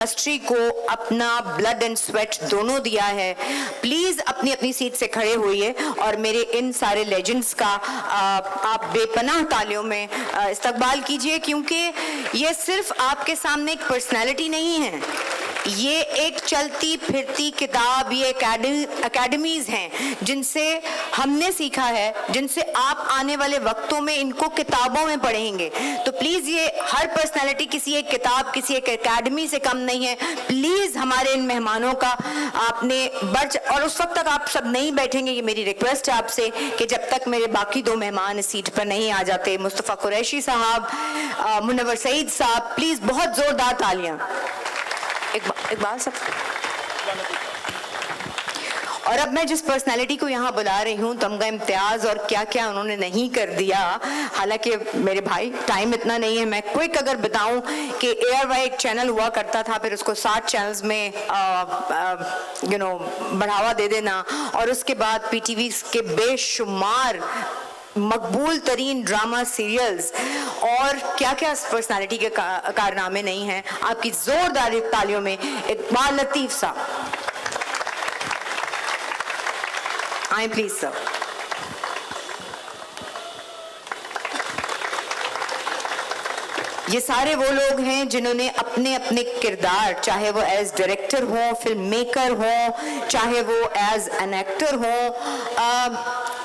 Industry को अपना blood and sweat दोनों दिया है। प्लीज अपनी अपनी सीट से खड़े होइए और मेरे इन सारे लेजेंड्स का आप बेपनाह तालियों में इस्तकबाल कीजिए, क्योंकि ये सिर्फ आपके सामने एक पर्सनैलिटी नहीं है, ये एक चलती फिरती किताब, ये एकेडमीज हैं जिनसे हमने सीखा है, जिनसे आप आने वाले वक्तों में इनको किताबों में पढ़ेंगे। तो प्लीज ये हर पर्सनैलिटी किसी एक किताब, किसी एक एकेडमी से कम नहीं है। प्लीज हमारे इन मेहमानों का आपने और उस वक्त तक आप सब नहीं बैठेंगे, ये मेरी रिक्वेस्ट है आपसे कि जब तक मेरे बाकी दो मेहमान इस सीट पर नहीं आ जाते, मुस्तफ़ा कुरैशी साहब, मुनव्वर सईद साहब, प्लीज बहुत जोरदार तालियां। इकबाल साहब। और अब मैं जिस पर्सनालिटी को यहाँ बुला रही हूँ, तमगा इम्तियाज और क्या क्या उन्होंने नहीं कर दिया, हालांकि मेरे भाई टाइम इतना नहीं है, मैं क्विक अगर बताऊं कि एयरवाई एक चैनल हुआ करता था, फिर उसको 60 चैनल्स में बढ़ावा दे देना, और उसके बाद पीटीवी के बेशुमार मकबूल तरीन ड्रामा सीरियल्स, और क्या क्या पर्सनालिटी के कारनामे नहीं हैं। आपकी जोरदार तालियों में इकबाल लतीफ साहब आए प्लीज सर। ये सारे वो लोग हैं जिन्होंने अपने अपने किरदार, चाहे वो एज डायरेक्टर हो, फिल्म मेकर हो, चाहे वो एज एन एक्टर हो,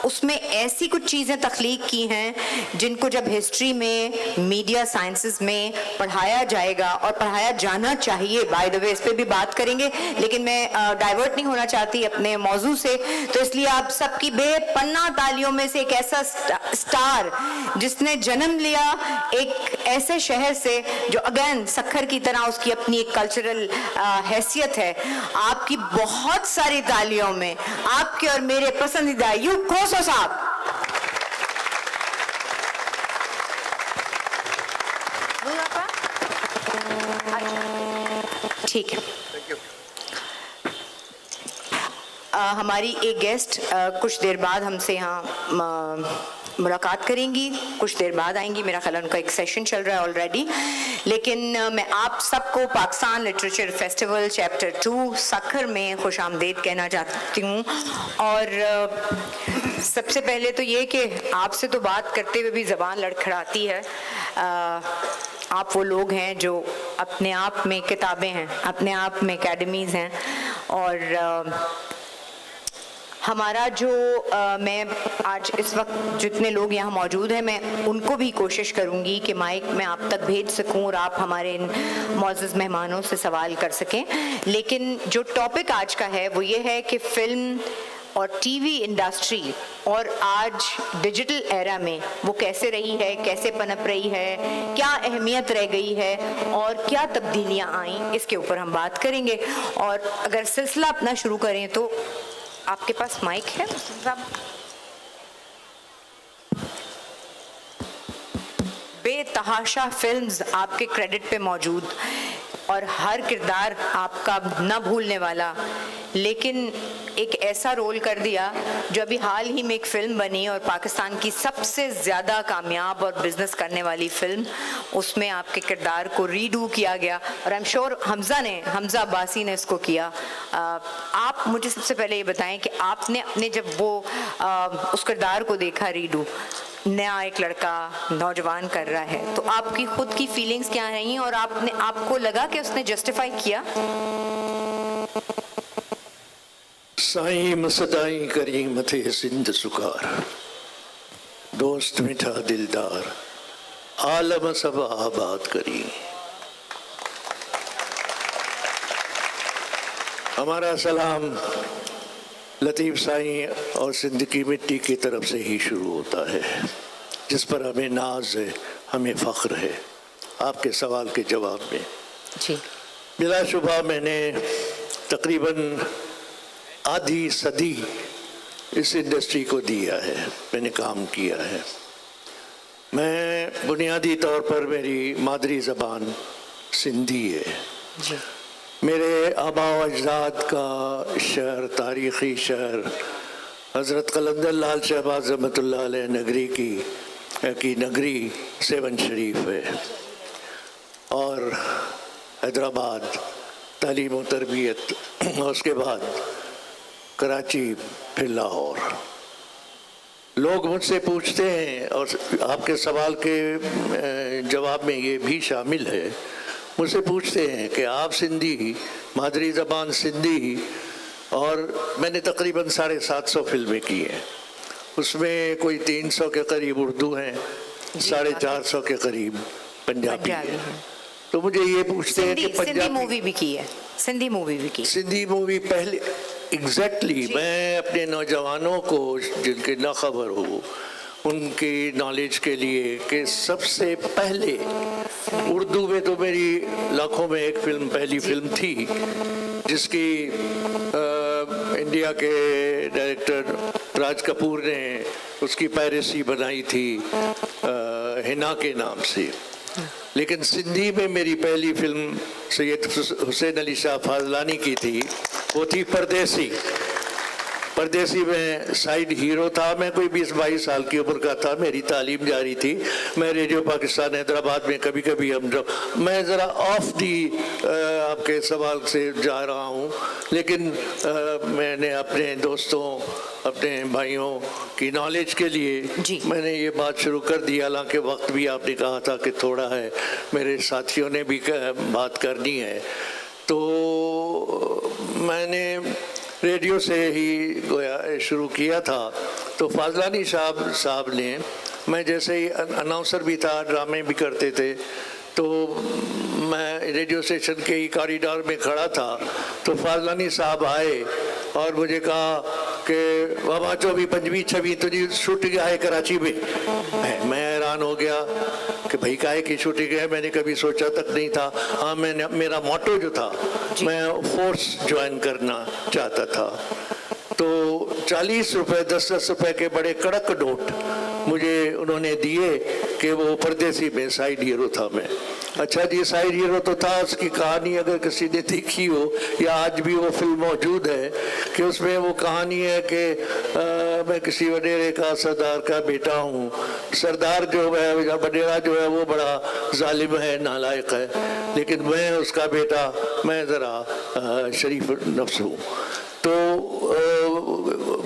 उसमें ऐसी कुछ चीज़ें तख्लीक की हैं जिनको जब हिस्ट्री में, मीडिया साइंसेस में पढ़ाया जाएगा, और पढ़ाया जाना चाहिए, बाय द वे इस पे भी बात करेंगे, लेकिन मैं डाइवर्ट नहीं होना चाहती अपने मौजू से, तो इसलिए आप सबकी बेपन्ना तालियों में से एक ऐसा स्टार जिसने जन्म लिया एक ऐसे शहर से जो अगेन सक्खर की तरह उसकी अपनी एक कल्चरल हैसियत है, आपकी बहुत सारी तालियों में आपके और मेरे पसंदीदा यूब खोसो साहब। ठीक है, हमारी एक गेस्ट कुछ देर बाद हमसे यहाँ मुलाकात करेंगी, कुछ देर बाद आएंगी, मेरा ख्याल उनका एक सेशन चल रहा है ऑलरेडी, लेकिन मैं आप सबको Pakistan literature festival chapter 2 Sukkur में खुश आमदीद कहना चाहती हूँ। और सबसे पहले तो ये कि आपसे तो बात करते हुए भी ज़बान लड़खड़ाती है। आप वो लोग हैं जो अपने आप में किताबें हैं, अपने आप में एकेडमीज़ हैं, और हमारा जो मैं आज इस वक्त जितने लोग यहाँ मौजूद हैं, मैं उनको भी कोशिश करूँगी कि माइक मैं आप तक भेज सकूँ और आप हमारे इन मौजूद मेहमानों से सवाल कर सकें। लेकिन जो टॉपिक आज का है वो ये है कि फ़िल्म और टीवी इंडस्ट्री और आज डिजिटल एरा में वो कैसे रही है, कैसे पनप रही है, क्या अहमियत रह गई है और क्या तब्दीलियाँ आईं, इसके ऊपर हम बात करेंगे। और अगर सिलसिला अपना शुरू करें तो आपके पास माइक है साहब? बेतहाशा फिल्म्स आपके क्रेडिट पे मौजूद, और हर किरदार आपका न भूलने वाला, लेकिन एक ऐसा रोल कर दिया जो अभी हाल ही में एक फ़िल्म बनी और पाकिस्तान की सबसे ज़्यादा कामयाब और बिज़नेस करने वाली फ़िल्म, उसमें आपके किरदार को रीडू किया गया, और I am sure Hamza Abbasi ने इसको किया। आप मुझे सबसे पहले ये बताएं कि आपने अपने जब वो उस किरदार को देखा, रीडू नया एक लड़का नौजवान कर रहा है, तो आपकी खुद की फीलिंग्स क्या रही और आपको लगा कि उसने जस्टिफाई किया? साईं मसदाई करी मथे सिंध सुकार, दोस्त मिठा दिलदार, आलम सब आबाद करी। हमारा सलाम लतीफ़ साईं और सिंध की मिट्टी की तरफ से ही शुरू होता है, जिस पर हमें नाज है, हमें फ़ख्र है। आपके सवाल के जवाब में जी, बिलाशुबा मैंने तकरीबन आधी सदी इस इंडस्ट्री को दिया है, मैंने काम किया है। मैं बुनियादी तौर पर मेरी मादरी ज़बान सिंधी है जी। मेरे आबा अजदाद का शहर, तारीख़ी शहर हज़रत कलंदर लाल शहबाज रहमतुल्लाह अलैह नगरी की नगरी सेवन शरीफ है, और हैदराबाद تعلیم و تربیت اور اس کے بعد کراچی پھر لاہور. لوگ مجھ سے پوچھتے ہیں اور آپ کے سوال کے جواب میں یہ بھی شامل ہے, مجھ سے پوچھتے ہیں کہ آپ سندھی, مادری زبان سندھی, اور میں نے تقریباً 750 فلمیں کی ہیں, اس میں کوئی 300 کے قریب اردو ہیں, 450 کے قریب پنجابی ہیں. تو مجھے یہ پوچھتے ہیں کہ سندھی مووی بھی کی ہے, سندھی مووی بھی کی, سندھی مووی پہلے ایگزیکٹلی میں اپنے نوجوانوں کو جن کے نہ خبر ہو ان کی نالج کے لیے کہ سب سے پہلے اردو میں تو میری لاکھوں میں ایک فلم پہلی فلم تھی جس کی انڈیا کے ڈائریکٹر راج کپور نے اس کی پیرسی بنائی تھی ہنا کے نام سے. لیکن سندھی میں میری پہلی فلم سید حسین علی شاہ فاضلانی کی تھی, وہ تھی پردیسی. پردیسی میں سائیڈ ہیرو تھا, میں کوئی 20-22 سال کی عمر کا تھا, میری تعلیم جاری تھی, میں ریڈیو پاکستان حیدرآباد میں کبھی کبھی میں ذرا آف دی آپ کے سوال سے جا رہا ہوں, لیکن میں نے اپنے دوستوں اپنے بھائیوں کی نالج کے لیے میں نے یہ بات شروع کر دی, حالانکہ وقت بھی آپ نے کہا تھا کہ تھوڑا ہے, میرے ساتھیوں نے بھی بات کرنی ہے. تو میں نے ریڈیو سے ہی گویا شروع کیا تھا. تو فاضلانی صاحب نے, میں جیسے ہی اناؤنسر بھی تھا, ڈرامے بھی کرتے تھے, تو میں ریڈیو اسٹیشن کے ہی کوریڈور میں کھڑا تھا, تو فاضلانی صاحب آئے اور مجھے کہا کہ بابا 24-25 تجھے شوٹنگ ہے کراچی میں. میں حیران ہو گیا کہ بھائی کاہے کی شوٹنگ ہے, میں نے کبھی سوچا تک نہیں تھا. ہاں میں نے, میرا موٹو جو تھا میں فورس جوائن کرنا چاہتا تھا. تو 40 روپے 10 روپے کے بڑے کڑک نوٹ مجھے انہوں نے دیے کہ وہ پردیسی میں سائیڈ ہیرو تھا میں. اچھا جی, سائیڈ ہیرو تو تھا, اس کی کہانی اگر کسی نے دیکھی ہو یا آج بھی وہ فلم موجود ہے کہ اس میں وہ کہانی ہے کہ میں کسی وڈیرے کا سردار کا بیٹا ہوں. سردار جو ہے وڈیرا جو ہے وہ بڑا ظالم ہے, نالائق ہے, لیکن میں اس کا بیٹا, میں ذرا شریف نفس ہوں. تو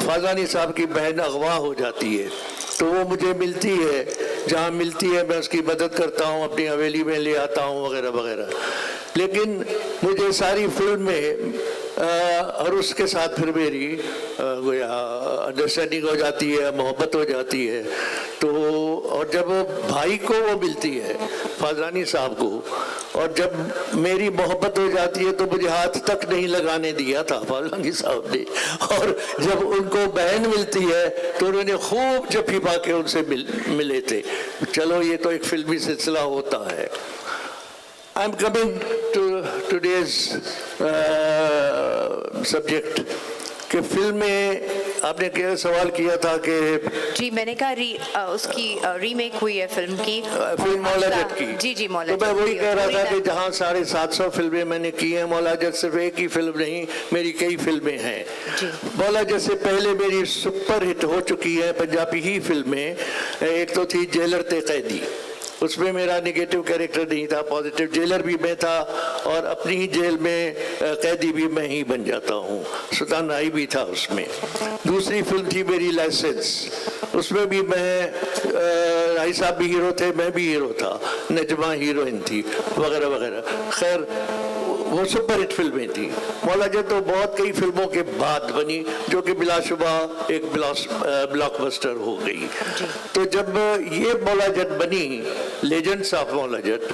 فاضلانی صاحب کی بہن اغوا ہو جاتی ہے, تو وہ مجھے ملتی ہے, جہاں ملتی ہے میں اس کی مدد کرتا ہوں, اپنی حویلی میں لے آتا ہوں وغیرہ وغیرہ. لیکن مجھے ساری فلم میں اور اس کے ساتھ پھر میری گویا انڈرسٹینڈنگ ہو جاتی ہے, محبت ہو جاتی ہے. تو اور جب بھائی کو وہ ملتی ہے فاضلانی صاحب کو, اور جب میری محبت ہو جاتی ہے تو مجھے ہاتھ تک نہیں لگانے دیا تھا فاضلانی صاحب نے, اور جب ان کو بہن ملتی ہے تو انہوں نے خوب جفی پا کے ان سے ملے تھے. چلو یہ تو ایک فلمی سلسلہ ہوتا ہے. I'm coming to today's subject کہ فلم میں آپ نے کیا سوال کیا تھا کہ جی میں نے کہا اس کی ریمیک ہوئی ہے فلم کی, فلم مولا جٹ کی. جی جی مولا جٹ. تو میں وہی کہہ رہا تھا کہ جہاں 750 فلمیں میں نے کی ہیں, مولا جٹ صرف ایک ہی فلم نہیں, میری کئی فلمیں ہیں. مولا جٹ سے پہلے میری سپر ہٹ ہو چکی ہے پنجابی ہی فلمیں. ایک تو تھی جیلر تے قیدی, اس میں میرا نگیٹو کیریکٹر نہیں تھا, پازیٹیو جیلر بھی میں تھا, اور اپنی ہی جیل میں قیدی بھی میں ہی بن جاتا ہوں. سلطان رائی بھی تھا اس میں. دوسری فلم تھی میری لائسنس, اس میں بھی میں, رائی صاحب بھی ہیرو تھے, میں بھی ہیرو تھا, نجمہ ہیروئن تھی وغیرہ وغیرہ. خیر وہ سپر ہٹ فلمیں تھیں. مولا جٹ تو بہت کئی فلموں کے بعد بنی جو کہ بلا شبہ ایک بلاک بسٹر ہو گئی. تو جب یہ مولا جٹ بنی, لیجنڈس آف مولا جٹ,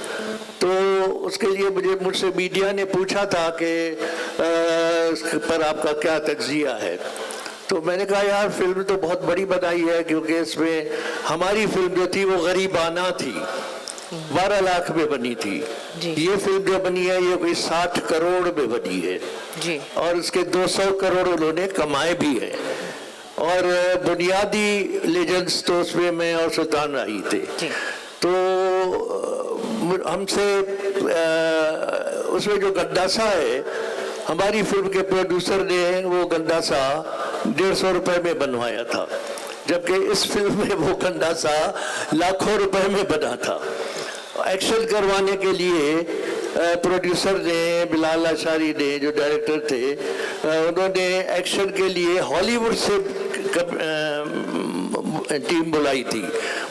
تو اس کے لیے مجھ سے میڈیا نے پوچھا تھا کہ اس پر آپ کا کیا تجزیہ ہے. تو میں نے کہا یار فلم تو بہت بڑی بنائی ہے, کیونکہ اس میں ہماری فلم جو تھی وہ غریبانہ تھی, 12 لاکھ میں بنی تھی. یہ فلم جو بنی ہے یہ کوئی 60 کروڑ میں بنی ہے, اور اس کے 200 کروڑ انہوں نے کمائے بھی ہیں. اور بنیادی لیجنڈز تو اس میں اور سلطان رائی تھے. تو ہم سے اس میں جو گنداسا ہے, ہماری فلم کے پروڈیوسر نے وہ گنداسا 150 روپے میں بنوایا تھا, جبکہ اس فلم میں وہ گنداسا لاکھوں روپے میں بنا تھا. ایکشن کروانے کے لیے प्रोड्यूसर ने बिलाल अशारी ने जो डायरेक्टर थे उन्होंने एक्शन के लिए हॉलीवुड से टीम बुलाई थी,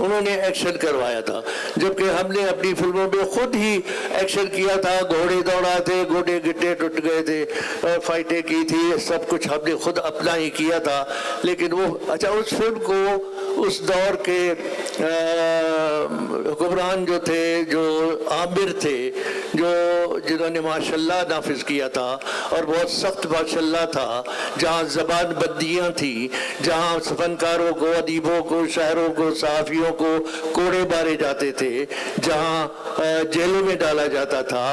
उन्होंने एक्शन करवाया था, जबकि हमने अपनी फिल्मों में खुद ही एक्शन किया था, घोड़े दौड़ा थे, घोड़े गिट्टे टूट गए थे और फाइटें की थी, सब कुछ हमने खुद अपना ही किया था। लेकिन वो अच्छा उस फिल्म को उस दौर के हुक्मरान जो थे, जो आमिर थे, जो जिन्होंने माशाल्लाह नाफिज किया था और बहुत सख्त माशाल्लाह था, जहाँ ज़बान बंदियाँ थी, जहाँ फनकारों को, अदीबों को, शायरों को, सहाफ़ियों को कोड़े मारे जाते थे, जहाँ जेलों में डाला जाता था,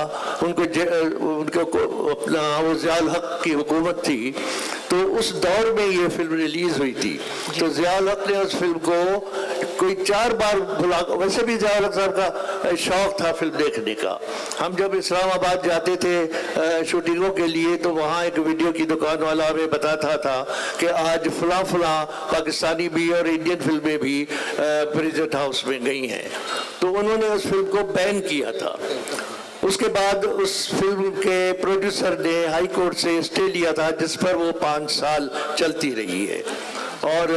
उनको अपना वो ज़ियाउल हक की हुकूमत थी, तो उस दौर में ये फिल्म रिलीज हुई थी। तो ज़ियाउल हक ने उस फिल्म को कोई 4 बार बुला, वैसे भी ज़ियाउल हक साहब का शौक था फिल्म देखने का। हम जब इस्लामाबाद जाते थे शूटिंगों के लिए तो वहाँ एक वीडियो की दुकान वाला हमें बताता था कि आज फलां फलां पाकिस्तानी भी और इंडियन फिल्में भी प्रेजेंट हाउस में गई हैं, तो उन्होंने उस फिल्म को बैन किया था। उसके बाद उस फिल्म के प्रोड्यूसर ने हाई कोर्ट से स्टे लिया था, जिस पर वो 5 साल चलती रही है और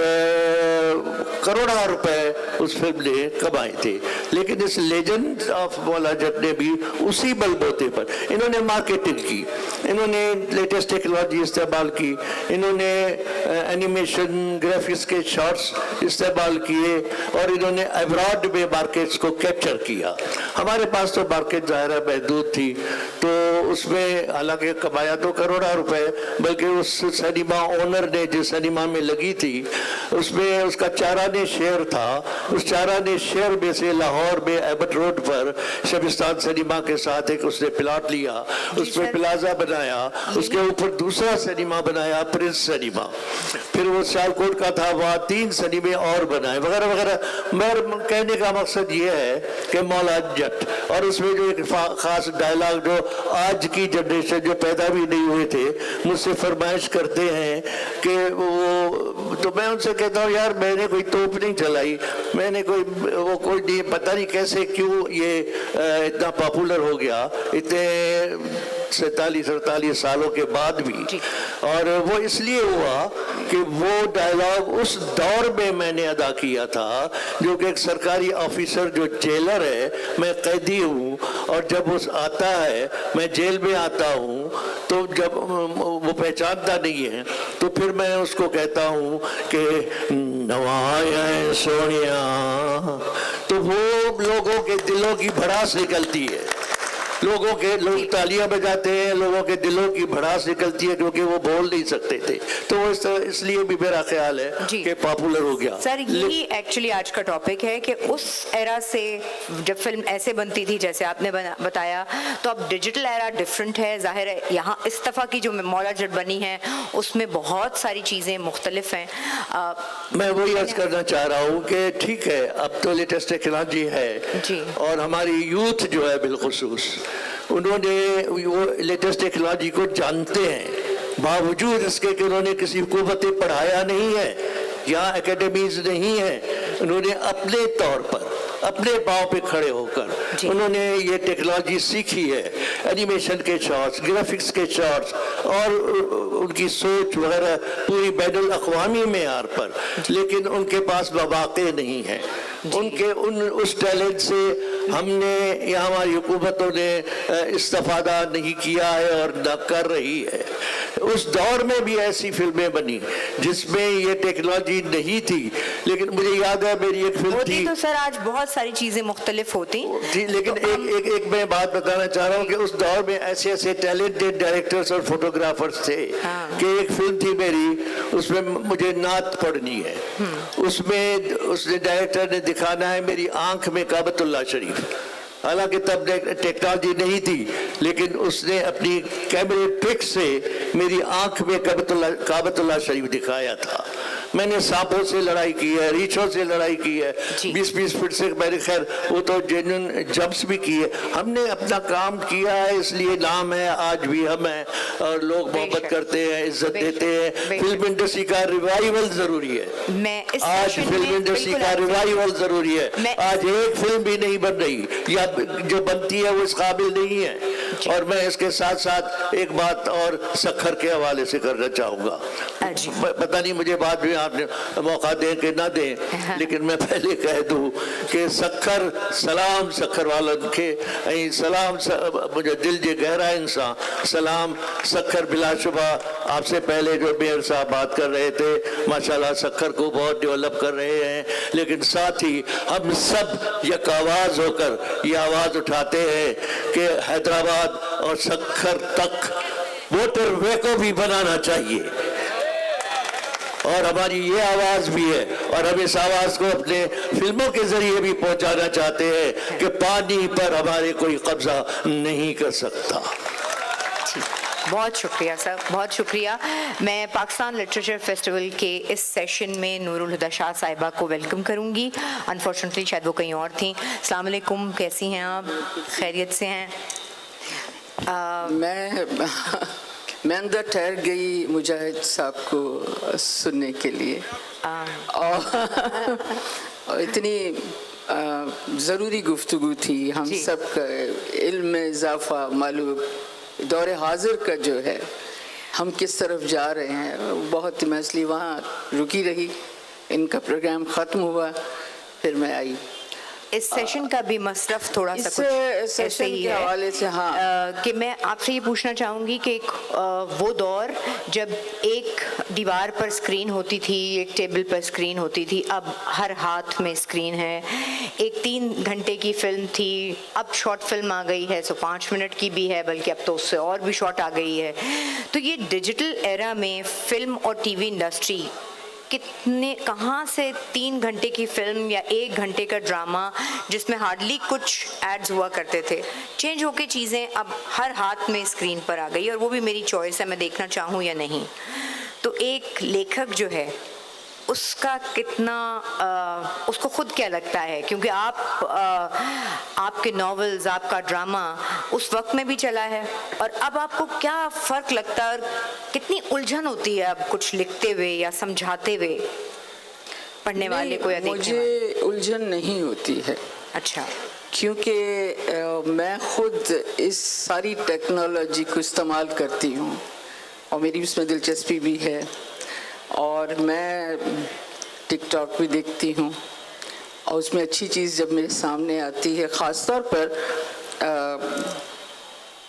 करोड़ों रुपए उस फिल्म ने कमाए थे। लेकिन इस लेजेंड ऑफ मौला जट ने भी उसी बलबूते पर इन्होंने मार्केटिंग की, इन्होंने लेटेस्ट टेक्नोलॉजी इस्तेमाल की, इन्होंने एनिमेशन ग्राफिक्स के शॉट्स इस्तेमाल किए और इन्होंने अब्रॉड में मार्केट्स को कैप्चर किया। हमारे पास तो मार्केट ज़ाहिर है महदूद थी, तो उसमें हालांकि कमाया तो करोड़ों रुपए, बल्कि उस सिनेमा ओनर ने जिस सिनेमा में लगी थी उसमें उसका 4 आने शेयर था। उस 4 आने शेयर में से लाहौर में एबट रोड पर शबिस्तान सिनेमा के साथ एक उसने प्लाट लिया, उसमें प्लाजा बनाया, उसके ऊपर दूसरा सिनेमा बनाया प्रिंस सिनेमा, फिर वो सियालकोट का था, वहाँ 3 सिनेमे और बनाए वगैरह वगैरह। मेरा कहने का मकसद ये है कि मौला जट, और उसमें जो एक खास डायलॉग जो आज की जनरेशन जो पैदा भी नहीं हुए थे मुझसे फरमाइश करते हैं कि वो, तो मैं उनसे कहता हूँ यार मैंने कोई तोप नहीं चलाई, मैंने कोई वो कोई नहीं, पता नहीं कैसे क्यों ये इतना पॉपुलर हो गया इतने 47-48 सालों के बाद भी। और वो इसलिए हुआ कि वो डायलॉग उस दौर में मैंने अदा किया था, जो कि एक सरकारी ऑफिसर जो जेलर है, मैं कैदी हूँ और जब वो आता है, मैं जेल में आता हूँ, तो जब वो पहचानता नहीं है तो फिर मैं उसको कहता हूँ कि नवाया सोनिया, तो वो लोगों के दिलों की भड़ास निकलती है, लोगों के लोग तालियां बजाते हैं, लोगों के दिलों की भड़ास निकलती है क्योंकि वो बोल नहीं सकते थे। तो वो इसलिए भी मेरा ख्याल है कि पॉपुलर हो गया। सर यही एक्चुअली आज का टॉपिक है कि उस एरा से जब फिल्म ऐसे बनती थी जैसे आपने बताया, तो अब डिजिटल एरा डिफरेंट है। जाहिर है यहाँ इस दफ़ा की जो मौला जट बनी है उसमें बहुत सारी चीज़ें मुख्तलिफ हैं। मैं वही अर्ज करना चाह रहा हूँ कि ठीक है अब तो लेटेस्ट टेक्नोलॉजी है और हमारी यूथ जो है बिलखुसूस उन्होंने वो लेटेस्ट टेक्नोलॉजी को जानते हैं, बावजूद इसके कि उन्होंने किसी हुकूमत ने पढ़ाया नहीं है, यहाँ एकेडमीज नहीं है, उन्होंने अपने तौर पर अपने पाँव पे खड़े होकर उन्होंने ये टेक्नोलॉजी सीखी है, एनिमेशन के शॉट्स, ग्राफिक्स के शॉट्स और उनकी सोच वगैरह पूरी बैनुल अक़वामी मेयार पर, लेकिन उनके पास मौक़े नहीं है। उनके उस टैलेंट से हमने या हमारी हुकूमतों ने इस्तेफादा नहीं किया है और न कर रही है। उस दौर में भी ऐसी फिल्में बनी जिसमें ये टेक्नोलॉजी नहीं थी, लेकिन मुझे याद है मेरी एक फिल्म थी तो सर आज बहुत सारी चीजें मुख्तलिफ होती थी, लेकिन तो एक मैं बात बताना चाह रहा हूँ कि उस दौर में ऐसे ऐसे टैलेंटेड डायरेक्टर्स और फोटोग्राफर्स थे कि एक फिल्म थी मेरी, उसमें मुझे नात पढ़नी है, उसमें उसने डायरेक्टर ने दिखाना है मेरी आंख में काबतुल्लाह शरीफ, हालांकि तब टेक्नोलॉजी नहीं थी, लेकिन उसने अपनी कैमरे ट्रिक से मेरी आंख में काबतुल्लाह शरीफ दिखाया था। मैंने सांपों से लड़ाई की है, रीछों से लड़ाई की है, 20-20 फीट से मैंने खैर वो तो जेन्युइन जंप्स भी किए। हमने अपना काम किया है, इसलिए नाम है, आज भी हम हैं और लोग मोहब्बत करते हैं, इज्जत देते हैं। फिल्म इंडस्ट्री का रिवाइवल जरूरी है, आज फिल्म इंडस्ट्री का रिवाइवल जरूरी है। आज एक फिल्म भी नहीं बन रही या जो बनती है वो इस काबिल नहीं है। اور میں اس کے ساتھ ساتھ ایک بات اور سکھر کے حوالے سے کرنا چاہوں گا. جی. پتہ نہیں مجھے بعد میں آپ نے موقع دیں کہ نہ دیں, لیکن میں پہلے کہہ دوں کہ سکھر سلام سکھر والن کے سلام مجھے دل جے گہرا انسان سلام سکھر. بلا شبہ آپ سے پہلے جو میئر صاحب بات کر رہے تھے ماشاءاللہ سکھر کو بہت ڈیولپ کر رہے ہیں, لیکن ساتھ ہی ہم سب یک آواز ہو کر یہ آواز اٹھاتے ہیں کہ حیدرآباد اور سکھر تک موٹر وے کو بھی بنانا چاہیے. اور ہماری یہ آواز بھی ہے اور ہم اس آواز کو اپنے فلموں کے ذریعے بھی پہنچانا چاہتے ہیں کہ پانی پر ہمارے کوئی قبضہ نہیں کر سکتا. بہت شکریہ سر, بہت شکریہ. میں پاکستان لٹریچر فیسٹیول کے اس سیشن میں نور الہدیٰ شاہ صاحبہ کو ویلکم کروں گی. انفارچونیٹلی شاید وہ کہیں اور تھیں. السلام علیکم, کیسی ہیں آپ؟ خیریت سے ہیں؟ میں اندر ٹھہر گئی مجاہد صاحب کو سننے کے لیے, اور اتنی ضروری گفتگو تھی. ہم سب کا علم میں اضافہ معلوم, دور حاضر کا جو ہے ہم کس طرف جا رہے ہیں بہت. میں اس لیے وہاں رکی رہی, ان کا پروگرام ختم ہوا, پھر میں آئی. اس سیشن کا بھی مصرف تھوڑا سا کچھ ایسے ہی ہے کہ میں آپ سے یہ پوچھنا چاہوں گی کہ وہ دور جب ایک دیوار پر اسکرین ہوتی تھی, ایک ٹیبل پر اسکرین ہوتی تھی, اب ہر ہاتھ میں اسکرین ہے. ایک 3 گھنٹے کی فلم تھی, اب شارٹ فلم آ گئی ہے, 5 منٹ کی بھی ہے, بلکہ اب تو اس سے اور بھی شارٹ آ گئی ہے. تو یہ ڈیجیٹل ایرا میں فلم اور ٹی وی انڈسٹری کہاں سے 3 گھنٹے کی فلم یا 1 گھنٹے کا ڈرامہ جس میں ہارڈلی کچھ ایڈز ہوا کرتے تھے, چینج ہو کے چیزیں اب ہر ہاتھ میں اسکرین پر آ گئی, اور وہ بھی میری چوائس ہے میں دیکھنا چاہوں یا نہیں. تو ایک لیکھک جو ہے اس کا کتنا اس کو خود کیا لگتا ہے, کیونکہ آپ کے ناولز, آپ کا ڈرامہ اس وقت میں بھی چلا ہے, اور اب آپ کو کیا فرق لگتا ہے اور کتنی الجھن ہوتی ہے اب کچھ لکھتے ہوئے یا سمجھاتے ہوئے پڑھنے والے کو یا دیکھنے والے؟ مجھے الجھن نہیں ہوتی ہے. اچھا. کیونکہ میں خود اس ساری ٹیکنالوجی کو استعمال کرتی ہوں اور میری اس میں دلچسپی بھی ہے, اور میں ٹک ٹاک بھی دیکھتی ہوں, اور اس میں اچھی چیز جب میرے سامنے آتی ہے, خاص طور پر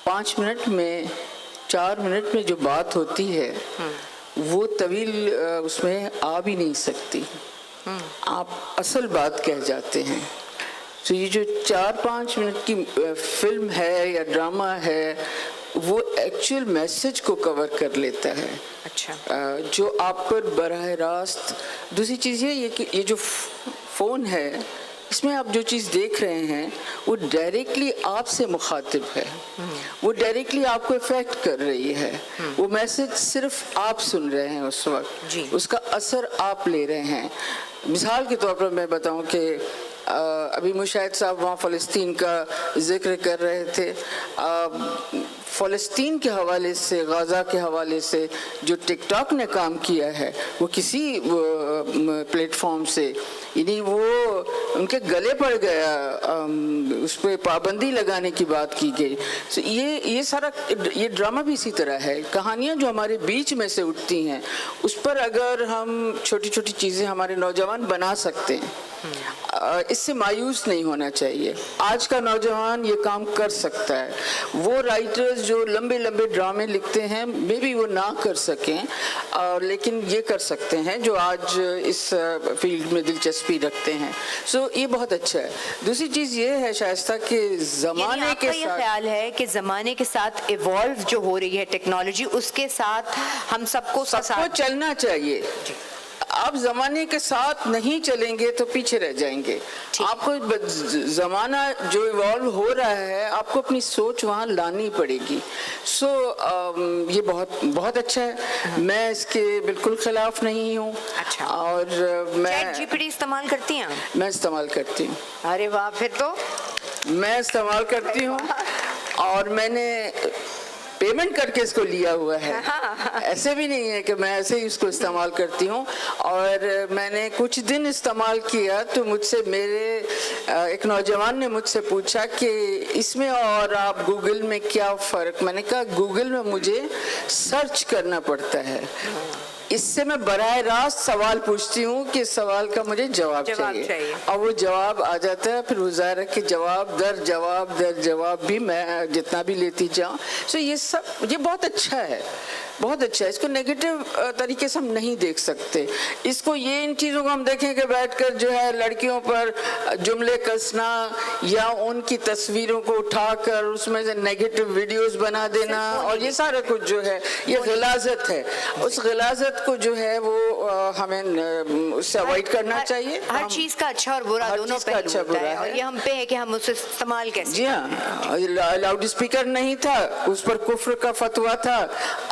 5 منٹ میں 4 منٹ میں جو بات ہوتی ہے وہ طویل اس میں آ بھی نہیں سکتی. آپ اصل بات کہہ جاتے ہیں. تو یہ جو 4-5 منٹ کی فلم ہے یا ڈرامہ ہے وہ ایکچوئل میسج کو کور کر لیتا ہے. اچھا. جو آپ پر براہ راست. دوسری چیز یہ کہ یہ جو فون ہے اس میں آپ جو چیز دیکھ رہے ہیں وہ ڈائریکٹلی آپ سے مخاطب ہے, وہ ڈائریکٹلی آپ کو افیکٹ کر رہی ہے. وہ میسج صرف آپ سن رہے ہیں اس وقت, اس کا اثر آپ لے رہے ہیں. مثال کے طور پر میں بتاؤں کہ ابھی مشاہد صاحب وہاں فلسطین کا ذکر کر رہے تھے. فلسطین کے حوالے سے, غزہ کے حوالے سے جو ٹک ٹاک نے کام کیا ہے وہ کسی پلیٹ فارم سے, یعنی وہ ان کے گلے پڑ گیا, اس پہ پابندی لگانے کی بات کی گئی. یہ سارا یہ ڈرامہ بھی اسی طرح ہے. کہانیاں جو ہمارے بیچ میں سے اٹھتی ہیں اس پر اگر ہم چھوٹی چھوٹی چیزیں ہمارے نوجوان بنا سکتے ہیں, اس سے مایوس نہیں ہونا چاہیے. آج کا نوجوان یہ کام کر سکتا ہے. وہ رائٹرز جو لمبے لمبے ڈرامے لکھتے ہیں مے بی وہ نہ کر سکیں, لیکن یہ کر سکتے ہیں جو آج اس فیلڈ میں دلچسپی رکھتے ہیں. سو یہ بہت اچھا ہے. دوسری چیز یہ ہے شائستہ کہ زمانے کے ساتھ, یہ خیال ہے کہ زمانے کے ساتھ ایوالو جو ہو رہی ہے ٹیکنالوجی, اس کے ساتھ ہم سب کو چلنا چاہیے. آپ زمانے کے ساتھ نہیں چلیں گے تو پیچھے رہ جائیں گے. آپ کو زمانہ جو ایوالو ہو رہا ہے آپ کو اپنی سوچ وہاں لانی پڑے گی. سو یہ بہت بہت اچھا ہے. میں اس کے بالکل خلاف نہیں ہوں. اچھا. اور میں چیٹ جی پی ٹی استعمال کرتی ہیں؟ میں استعمال کرتی ہوں. ارے واہ, پھر تو میں استعمال کرتی ہوں. اور میں نے पेमेंट करके इसको लिया हुआ है, ऐसे भी नहीं है कि मैं ऐसे ही इसको इस्तेमाल करती हूँ। और मैंने कुछ दिन इस्तेमाल किया तो मुझसे एक नौजवान ने मुझसे पूछा कि इसमें और आप गूगल में क्या फ़र्क। मैंने कहा गूगल में मुझे सर्च करना पड़ता है, इससे मैं बराह रास्त सवाल पूछती हूँ कि सवाल का मुझे जवाब चाहिए और वो जवाब आ जाता है। फिर वो ज़ाहिर है कि जवाब दर जवाब भी मैं जितना भी लेती जाऊँ। सो ये बहुत अच्छा है, बहुत अच्छा है। इसको नेगेटिव तरीके से हम नहीं देख सकते। इसको ये इन चीज़ों को हम देखें कि बैठकर जो है लड़कियों पर जुमले कसना या उनकी तस्वीरों को उठाकर उसमें से नेगेटिव वीडियोस बना देना और ये सारा कुछ जो है ये गिलाज़त है। उस गिलाज़त को जो है वो हमें उससे अवॉइड करना चाहिए। हर चीज़ का अच्छा और बुरा दोनों पहलू होता है और ये हम पे है कि हम उसे इस्तेमाल कैसे। जी हाँ, लाउड स्पीकर नहीं था, उस पर कुफ्र का फतवा था।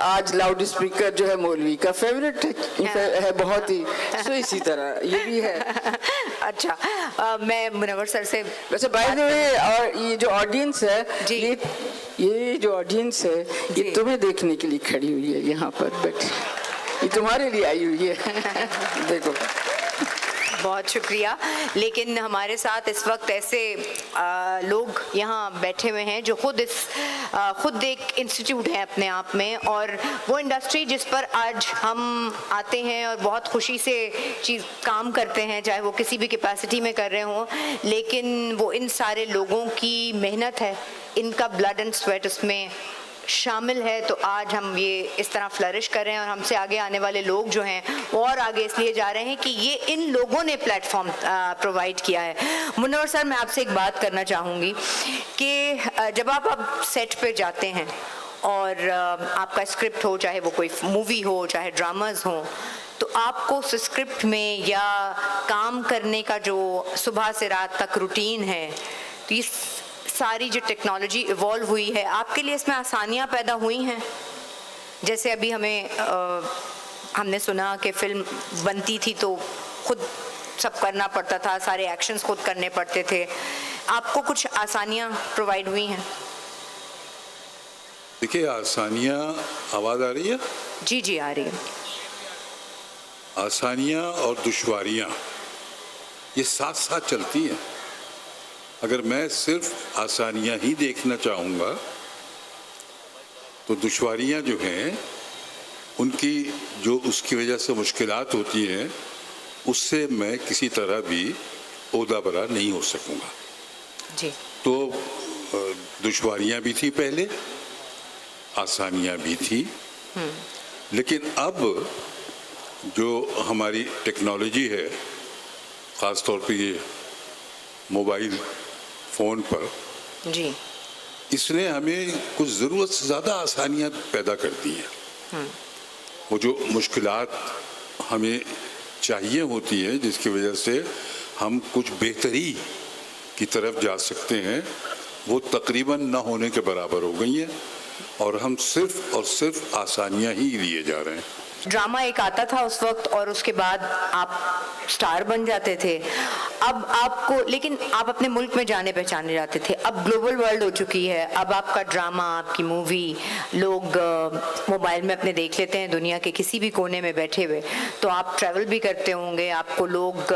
आज लाउड स्पीकर जो है मौलवी का फेवरेट है बहुत ही। तो इसी तरह ये भी है। अच्छा, मैं मुनव्वर सर से वैसे बाय द वे, और ये जो ऑडियंस है ये जो ऑडियंस है ये तुम्हें देखने के लिए खड़ी हुई है यहाँ पर बैठी, ये तुम्हारे लिए आई हुई है। देखो, बहुत शुक्रिया। लेकिन हमारे साथ इस वक्त ऐसे लोग यहाँ बैठे हुए हैं जो खुद एक इंस्टीट्यूट है अपने आप में, और वो इंडस्ट्री जिस पर आज हम आते हैं और बहुत खुशी से काम करते हैं, चाहे वो किसी भी कैपेसिटी में कर रहे हों, लेकिन वो इन सारे लोगों की मेहनत है, इनका ब्लड एंड स्वेट उसमें शामिल है। तो आज हम ये इस तरह फ्लरिश कर रहे हैं और हमसे आगे आने वाले लोग जो हैं वो और आगे इसलिए जा रहे हैं कि ये इन लोगों ने प्लेटफॉर्म प्रोवाइड किया है। मुनव्वर सर, मैं आपसे एक बात करना चाहूँगी कि जब आप सेट पे जाते हैं और आपका स्क्रिप्ट हो, चाहे वो कोई मूवी हो, चाहे ड्रामाज हो, तो आपको स्क्रिप्ट में या काम करने का जो सुबह से रात तक रूटीन है, तो ये सारी जो टेक्नोलॉजी इवॉल्व हुई है, आपके लिए इसमें आसानियाँ पैदा हुई हैं? जैसे अभी हमने सुना कि फिल्म बनती थी तो खुद सब करना पड़ता था, सारे एक्शंस खुद करने पड़ते थे, आपको कुछ आसानियाँ प्रोवाइड हुई हैं? देखिए, आसानियाँ, आवाज़ आ रही है? जी आ रही है। आसानियाँ और दुश्वारियाँ ये साथ साथ चलती हैं। अगर मैं सिर्फ आसानियाँ ही देखना चाहूँगा तो दुश्वारियाँ जो हैं उनकी जो उसकी वजह से मुश्किलात होती हैं उससे मैं किसी तरह भी ओहदा बरा नहीं हो सकूँगा जी। तो दुश्वारियाँ भी थी पहले, आसानियाँ भी थी, लेकिन अब जो हमारी टेक्नोलॉजी है, ख़ास तौर पे ये मोबाइल फ़ोन पर जी, इसने हमें कुछ ज़रूरत से ज़्यादा आसानियाँ पैदा कर दी हैं। वो जो मुश्किलात हमें चाहिए होती है जिसकी वजह से हम कुछ बेहतरी की तरफ जा सकते हैं, वो तकरीबन न होने के बराबर हो गई हैं और हम सिर्फ और सिर्फ आसानियाँ ही लिए जा रहे हैं। ड्रामा एक आता था उस वक्त और उसके बाद आप स्टार बन जाते थे। अब आपको, लेकिन आप अपने मुल्क में जाने पहचाने जाते थे, अब ग्लोबल वर्ल्ड हो चुकी है। अब आपका ड्रामा, आपकी मूवी लोग मोबाइल में अपने देख लेते हैं दुनिया के किसी भी कोने में बैठे हुए। तो आप ट्रैवल भी करते होंगे, आपको लोग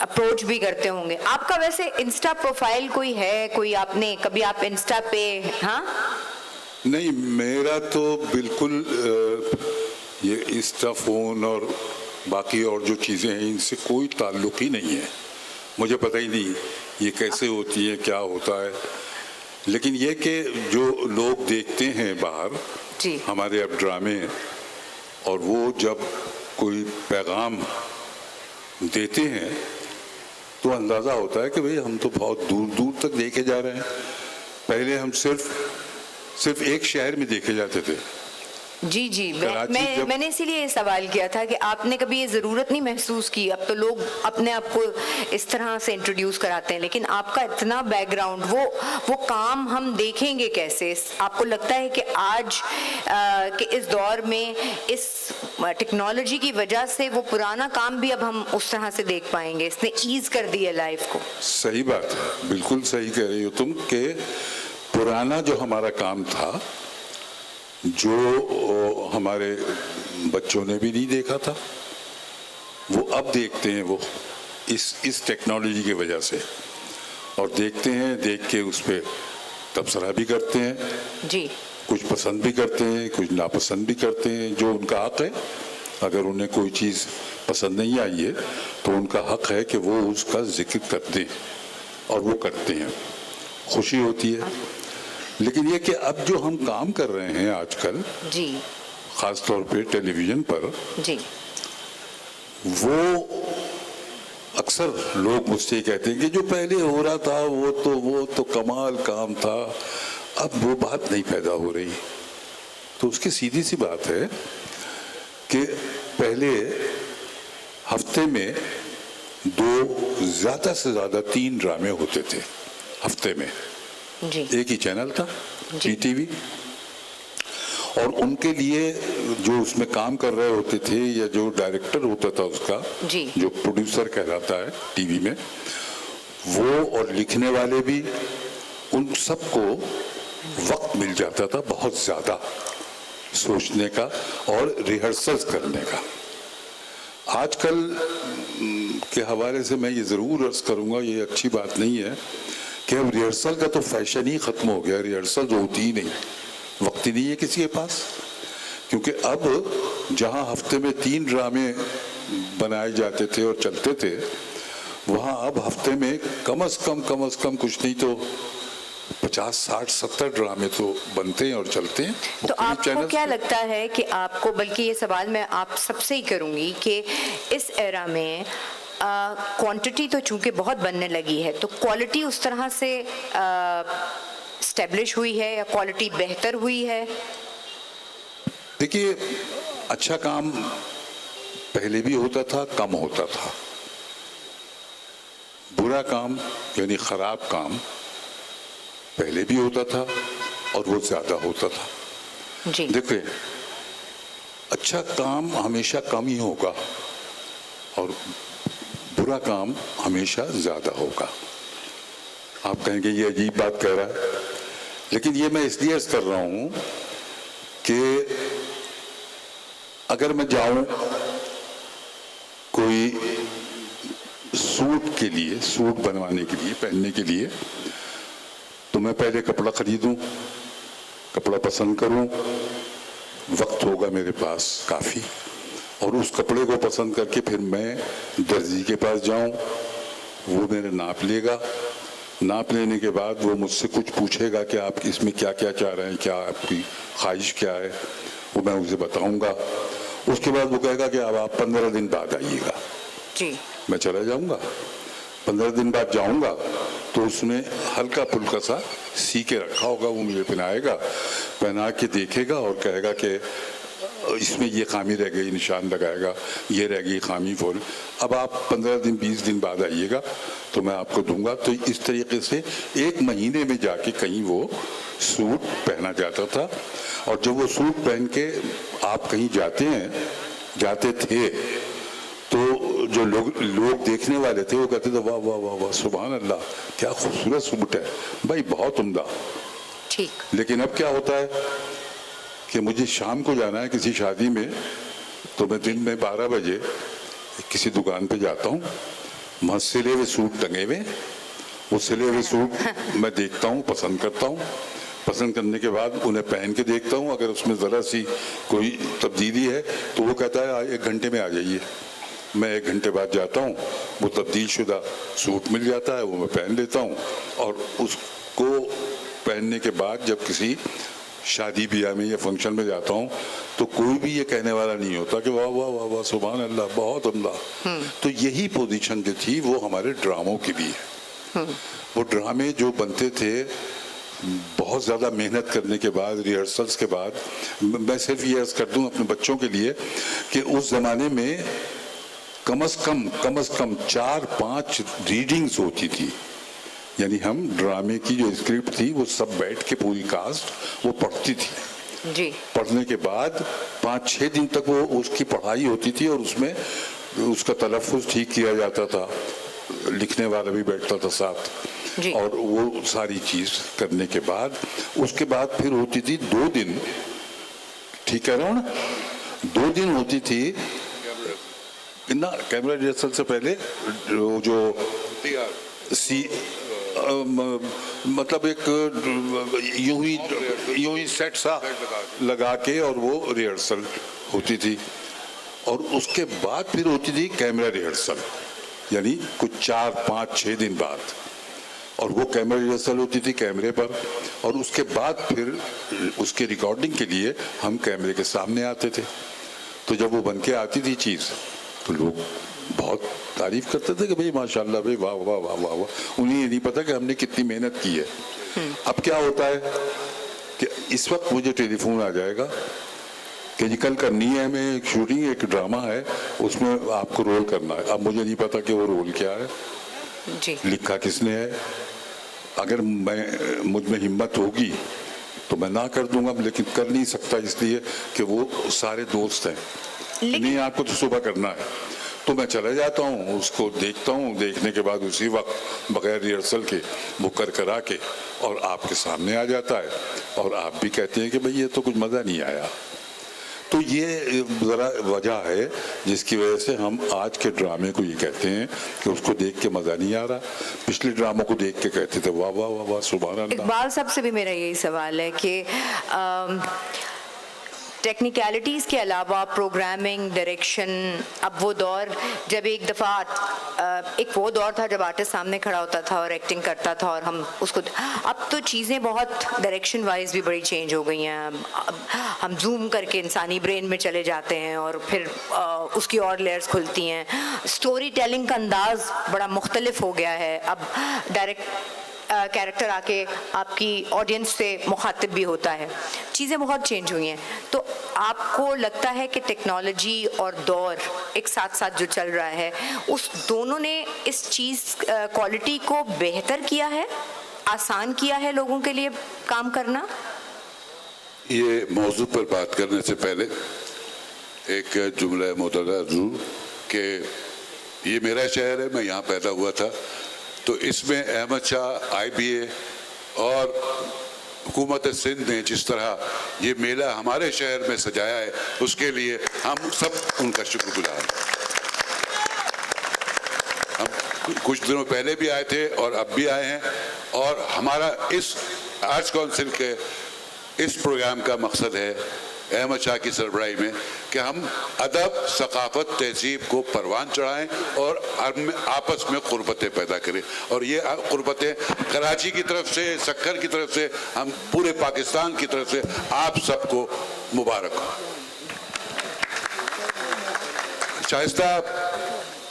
अप्रोच भी करते होंगे। आपका वैसे इंस्टा प्रोफाइल कोई है, कोई आपने कभी आप इंस्टा पे? हाँ नहीं, मेरा तो बिल्कुल ये इंस्टा फ़ोन और बाकी और जो चीज़ें हैं इनसे कोई ताल्लुक़ ही नहीं है। मुझे पता ही नहीं ये कैसे होती है, क्या होता है। लेकिन ये कि जो लोग देखते हैं बाहर जी, हमारे अब ड्रामे, और वो जब कोई पैगाम देते हैं तो अंदाज़ा होता है कि भाई हम तो बहुत दूर दूर तक देखे जा रहे हैं। पहले हम सिर्फ एक शहर में देखे जाते थे। जी जी, मैंने इसीलिए ये सवाल किया था कि आपने कभी ये ज़रूरत नहीं महसूस की? अब तो लोग अपने आप को इस तरह से इंट्रोड्यूस कराते हैं, लेकिन आपका इतना बैकग्राउंड, वो काम हम देखेंगे कैसे? आपको लगता है कि आज के इस दौर में इस टेक्नोलॉजी की वजह से वो पुराना काम भी अब हम उस तरह से देख पाएंगे? इसने ईज़ कर दी है लाइफ को। सही बात है, बिल्कुल सही कह रही हो तुम कि पुराना जो हमारा काम था جو ہمارے بچوں نے بھی نہیں دیکھا تھا وہ اب دیکھتے ہیں، وہ اس ٹیکنالوجی کی وجہ سے، اور دیکھتے ہیں، دیکھ کے اس پہ تبصرہ بھی کرتے ہیں، جی کچھ پسند بھی کرتے ہیں، کچھ ناپسند بھی کرتے ہیں، جو ان کا حق ہے۔ اگر انہیں کوئی چیز پسند نہیں آئی ہے تو ان کا حق ہے کہ وہ اس کا ذکر کر دیں، اور وہ کرتے ہیں، خوشی ہوتی ہے۔ لیکن یہ کہ اب جو ہم کام کر رہے ہیں آج کل، جی خاص طور پہ ٹیلی ویژن پر، جی وہ اکثر لوگ مجھ سے کہتے ہیں کہ جو پہلے ہو رہا تھا وہ تو کمال کام تھا، اب وہ بات نہیں پیدا ہو رہی۔ تو اس کی سیدھی سی بات ہے کہ پہلے ہفتے میں 2 زیادہ سے زیادہ 3 ڈرامے ہوتے تھے ہفتے میں، جی ایک ہی چینل تھا جی۔ ٹی وی، اور ان کے لیے جو اس میں کام کر رہے ہوتے تھے یا جو ڈائریکٹر ہوتا تھا اس کا، جی جو پروڈیوسر کہلاتا ہے ٹی وی میں، وہ اور لکھنے والے بھی، ان سب کو وقت مل جاتا تھا بہت زیادہ سوچنے کا اور ریہرسلز کرنے کا۔ آج کل کے حوالے سے میں یہ ضرور عرض کروں گا، یہ اچھی بات نہیں ہے کہ اب ریہرسل کا تو فیشن ہی ختم ہو گیا، ریہرسل ہوتی ہی نہیں، وقت ہی نہیں ہے کسی کے پاس، کیونکہ اب جہاں ہفتے میں 3 ڈرامے بنائے جاتے تھے اور چلتے تھے، وہاں اب ہفتے میں کم از کم کچھ نہیں تو 50 60 70 ڈرامے تو بنتے ہیں اور چلتے ہیں۔ تو آپ کو چینلز کیا پہ۔ لگتا ہے کہ آپ کو، بلکہ یہ سوال میں آپ سب سے ہی کروں گی کہ اس ایرا میں کوانٹٹی تو چونکہ بہت بننے لگی ہے، تو کوالٹی اس طرح سے اسٹیبلش ہوئی ہے یا کوالٹی بہتر ہوئی ہے؟ دیکھیے، اچھا کام پہلے بھی ہوتا تھا، کم ہوتا تھا۔ برا کام یعنی خراب کام پہلے بھی ہوتا تھا اور وہ زیادہ ہوتا تھا۔ جی دیکھیں، اچھا کام ہمیشہ کم ہی ہوگا اور برا کام ہمیشہ زیادہ ہوگا۔ آپ کہیں گے یہ عجیب بات کہہ رہا ہے، لیکن یہ میں اس لیے عرض کر رہا ہوں کہ اگر میں جاؤں کوئی سوٹ کے لیے، سوٹ بنوانے کے لیے، پہننے کے لیے، تو میں پہلے کپڑا خریدوں، کپڑا پسند کروں، وقت ہوگا میرے پاس کافی، اور اس کپڑے کو پسند کر کے پھر میں درزی کے پاس جاؤں، وہ میرے ناپ لے گا، ناپ لینے کے بعد وہ مجھ سے کچھ پوچھے گا کہ آپ اس میں کیا کیا چاہ رہے ہیں، کیا آپ کی خواہش کیا ہے، وہ میں اسے بتاؤں گا۔ اس کے بعد وہ کہے گا کہ اب آپ 15 دن بعد آئیے گا۔ جی میں چلا جاؤں گا، 15 دن بعد جاؤں گا تو اس نے ہلکا پھلکا سا سی کے رکھا ہوگا، وہ مجھے پہنائے گا، پہنا کے دیکھے گا اور کہے گا کہ اس میں یہ خامی رہ گئی، نشان لگائے گا، یہ رہ گئی خامی فول، اب آپ 15 دن 20 دن بعد آئیے گا تو میں آپ کو دوں گا۔ تو اس طریقے سے 1 مہینے میں جا کے کہیں وہ سوٹ پہنا جاتا تھا، اور جب وہ سوٹ پہن کے آپ کہیں جاتے تھے تو جو لوگ دیکھنے والے تھے وہ کہتے تھے واہ واہ واہ واہ، سبحان اللہ، کیا خوبصورت سوٹ ہے بھائی، بہت عمدہ۔ ٹھیک۔ لیکن اب کیا ہوتا ہے کہ مجھے شام کو جانا ہے کسی شادی میں، تو میں دن میں 12 بجے کسی دکان پہ جاتا ہوں، وہاں سلے ہوئے سوٹ ٹنگے ہوئے، وہ سلے ہوئے سوٹ میں دیکھتا ہوں، پسند کرتا ہوں، پسند کرنے کے بعد انہیں پہن کے دیکھتا ہوں، اگر اس میں ذرا سی کوئی تبدیلی ہے تو وہ کہتا ہے 1 گھنٹے میں آ جائیے۔ میں 1 گھنٹے بعد جاتا ہوں، وہ تبدیل شدہ سوٹ مل جاتا ہے، وہ میں پہن لیتا ہوں، اور اس کو پہننے کے بعد جب کسی شادی بیاہ میں یا فنکشن میں جاتا ہوں تو کوئی بھی یہ کہنے والا نہیں ہوتا کہ واہ واہ واہ واہ، سبحان اللہ، بہت عمدہ۔ تو یہی پوزیشن جو تھی وہ ہمارے ڈراموں کی بھی ہے۔ وہ ڈرامے جو بنتے تھے بہت زیادہ محنت کرنے کے بعد، ریہرسلز کے بعد، میں صرف یہ عرض کر دوں اپنے بچوں کے لیے کہ اس زمانے میں کم از کم 4-5 ریڈنگز ہوتی تھی، یعنی ہم ڈرامے کی جو اسکرپٹ تھی وہ سب بیٹھ کے پوری کاسٹ وہ پڑھتی تھی، جی پڑھنے کے بعد 5-6 دن تک وہ اس کی پڑھائی ہوتی تھی، اور اس میں اس کا تلفظ ٹھیک کیا جاتا تھا، لکھنے والا بھی بیٹھتا تھا ساتھ، جی۔ اور وہ ساری چیز کرنے کے بعد اس کے بعد پھر ہوتی تھی 2 دن ठीक कह रहा हूँ ना, 2 दिन होती थी ना कैमरा रिहर्सल से पहले, जो मतलब एक यूं ही सेट सा लगा के और वो रिहर्सल होती थी, और उसके बाद फिर होती थी कैमरा रिहर्सल, यानी कुछ 4, 5, 6 दिन बाद, और वो कैमरा रिहर्सल होती थी कैमरे पर, और उसके बाद फिर उसके रिकॉर्डिंग के लिए हम कैमरे के सामने आते थे। तो जब वो बन के आती थी चीज़ तो लोग बहुत तारीफ करते थे कि भाई माशाल्लाह, भाई वाह वाह वाह वाह वाह। उन्हें ये नहीं पता कि हमने कितनी मेहनत की है। अब क्या होता है कि इस वक्त मुझे टेलीफोन आ जाएगा कि जी कल करनी है हमें एक शूटिंग, एक ड्रामा है, उसमें आपको रोल करना है। अब मुझे नहीं पता कि वो रोल क्या है, जी लिखा किसने है। अगर मुझ में हिम्मत होगी तो मैं ना कर दूंगा, लेकिन कर नहीं सकता इसलिए कि वो सारे दोस्त हैं। नहीं आपको तो सुबह करना है, तो मैं चला जाता हूँ, उसको देखता हूँ, देखने के बाद उसी वक्त बगैर रिहर्सल के वो करा के और आपके सामने आ जाता है, और आप भी कहते हैं कि भाई ये तो कुछ मज़ा नहीं आया। तो ये ज़रा वजह है जिसकी वजह से हम आज के ड्रामे को ये कहते हैं कि उसको देख के मज़ा नहीं आ रहा। पिछले ड्रामों को देख के कहते थे वाह वाह वाह वाह सुभान अल्लाह। इकबाल साहब से भी मेरा यही सवाल है कि टेक्निकलिटीज़ के अलावा प्रोग्रामिंग, डायरेक्शन, अब वो दौर जब एक वो दौर था जब आर्टिस्ट सामने खड़ा होता था और एक्टिंग करता था और हम उसको, अब तो चीज़ें बहुत डायरेक्शन वाइज भी बड़ी चेंज हो गई हैं। अब हम जूम करके इंसानी ब्रेन में चले जाते हैं और फिर उसकी और लेयर्स खुलती हैं। स्टोरी टेलिंग का अंदाज़ बड़ा मुख्तलिफ हो गया है। अब कैरेक्टर आके आपकी ऑडियंस से मुखातिब भी होता है, चीज़ें बहुत चेंज हुई हैं। तो आपको लगता है कि टेक्नोलॉजी और दौर एक साथ साथ जो चल रहा है, उस दोनों ने इस चीज़ क्वालिटी को बेहतर किया है, आसान किया है लोगों के लिए काम करना? ये मौजू पर बात करने से पहले एक जुमला मुतला ज़रूर कि ये मेरा शहर है, मैं यहाँ पैदा हुआ था, तो इसमें अहमद शाह IBA और हुकूमत सिंध ने जिस तरह ये मेला हमारे शहर में सजाया है, उसके लिए हम सब उनका शुक्रगुजार हैं। हम कुछ दिनों पहले भी आए थे और अब भी आए हैं, और हमारा इस आर्ट्स काउंसिल के इस प्रोग्राम का मकसद है अहमद शाह की सरबराही में कि हम अदब, सकाफत, तहजीब को परवान चढ़ाएं और आपस में क़ुर्बतें पैदा करें। और ये क़ुर्बतें कराची की तरफ से, सक्खर की तरफ से, हम पूरे पाकिस्तान की तरफ से आप सबको मुबारक हो। शाइस्ता,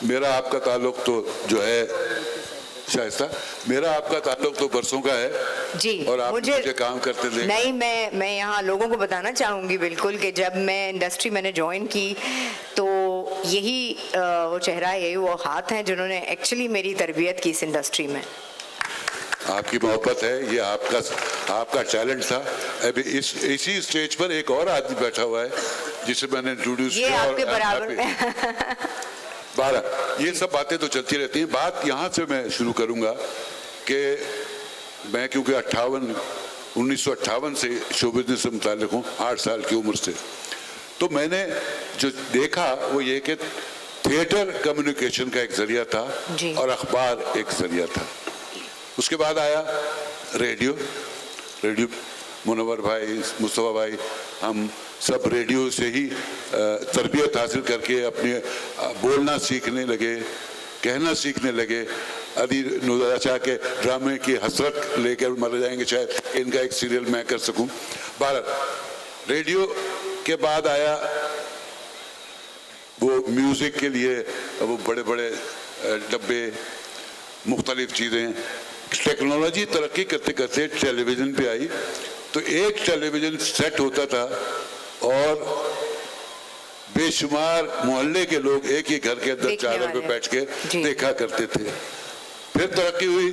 मेरा आपका ताल्लुक़ तो जो है, शाइस्ता मेरा आपका ताल्लुक़ तो बरसों का है जी, और आप मुझे काम करते थे। नहीं, मैं यहाँ लोगों को बताना चाहूँगी बिल्कुल कि जब मैं इंडस्ट्री मैंने ज्वाइन की तो यही वो चेहरा, यही वो हाथ हैं जिन्होंने एक्चुअली मेरी तरबियत की इस इंडस्ट्री में। आपकी मोहब्बत है, ये आपका टैलेंट था। अभी इसी स्टेज पर एक और आदमी बैठा हुआ है जिसे मैंने इंट्रोड्यूस किया, ये आपके बराबर में 12। ये सब बातें तो चलती रहती हैं। बात यहाँ से मैं शुरू करूँगा कि मैं क्योंकि 1958 से शो बिजनेस से मुताल्लिक़ हूँ, 8 साल की उम्र से, तो मैंने जो देखा वो ये कि थिएटर कम्युनिकेशन का एक ज़रिया था और अखबार एक ज़रिया था। उसके बाद आया रेडियो। मुनव्वर भाई, मुस्तफ़ा भाई, हम सब रेडियो से ही तरबियत हासिल करके अपने बोलना सीखने लगे, कहना सीखने लगे। अली नुज़रा शाह के ड्रामे की हसरत लेकर मर जाएंगे शायद, इनका एक सीरियल मैं कर सकूं। 12 रेडियो के बाद आया वो म्यूज़िक के लिए वो बड़े बड़े डब्बे, मुख्तलिफ चीज़ें। टेक्नोलॉजी तरक्की करते करते टेलीविज़न पे आई, तो एक टेलीविज़न सेट होता था और बेशुमार मोहल्ले के लोग एक ही घर के अंदर चादर पे बैठ के देखा करते थे। फिर तरक्की हुई,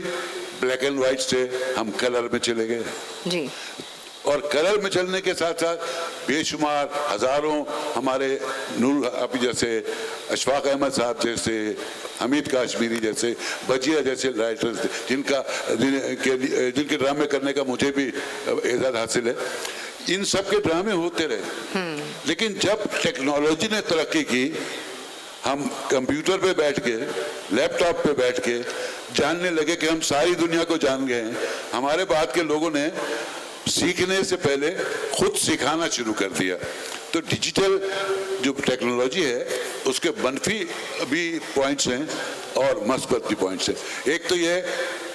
ब्लैक एंड वाइट से हम कलर में चले गए जी, और कलर में चलने के साथ साथ बेशुमार हज़ारों हमारे नूर अभी जैसे अशफाक अहमद साहब जैसे, हमीद काश्मीरी जैसे, बजिया जैसे राइटर्स जिनके ड्रामे करने का मुझे भी एजाज़ हासिल है। इन सब के ड्रामे होते रहे, लेकिन जब टेक्नोलॉजी ने तरक्की की, हम कंप्यूटर पे बैठ के, लैपटॉप पे बैठ के जानने लगे कि हम सारी दुनिया को जान गए हैं। हमारे बाद के लोगों ने सीखने से पहले खुद सिखाना शुरू कर दिया। तो डिजिटल जो टेक्नोलॉजी है उसके मनफी भी पॉइंट्स हैं और मस्बत भी पॉइंट्स हैं। एक तो ये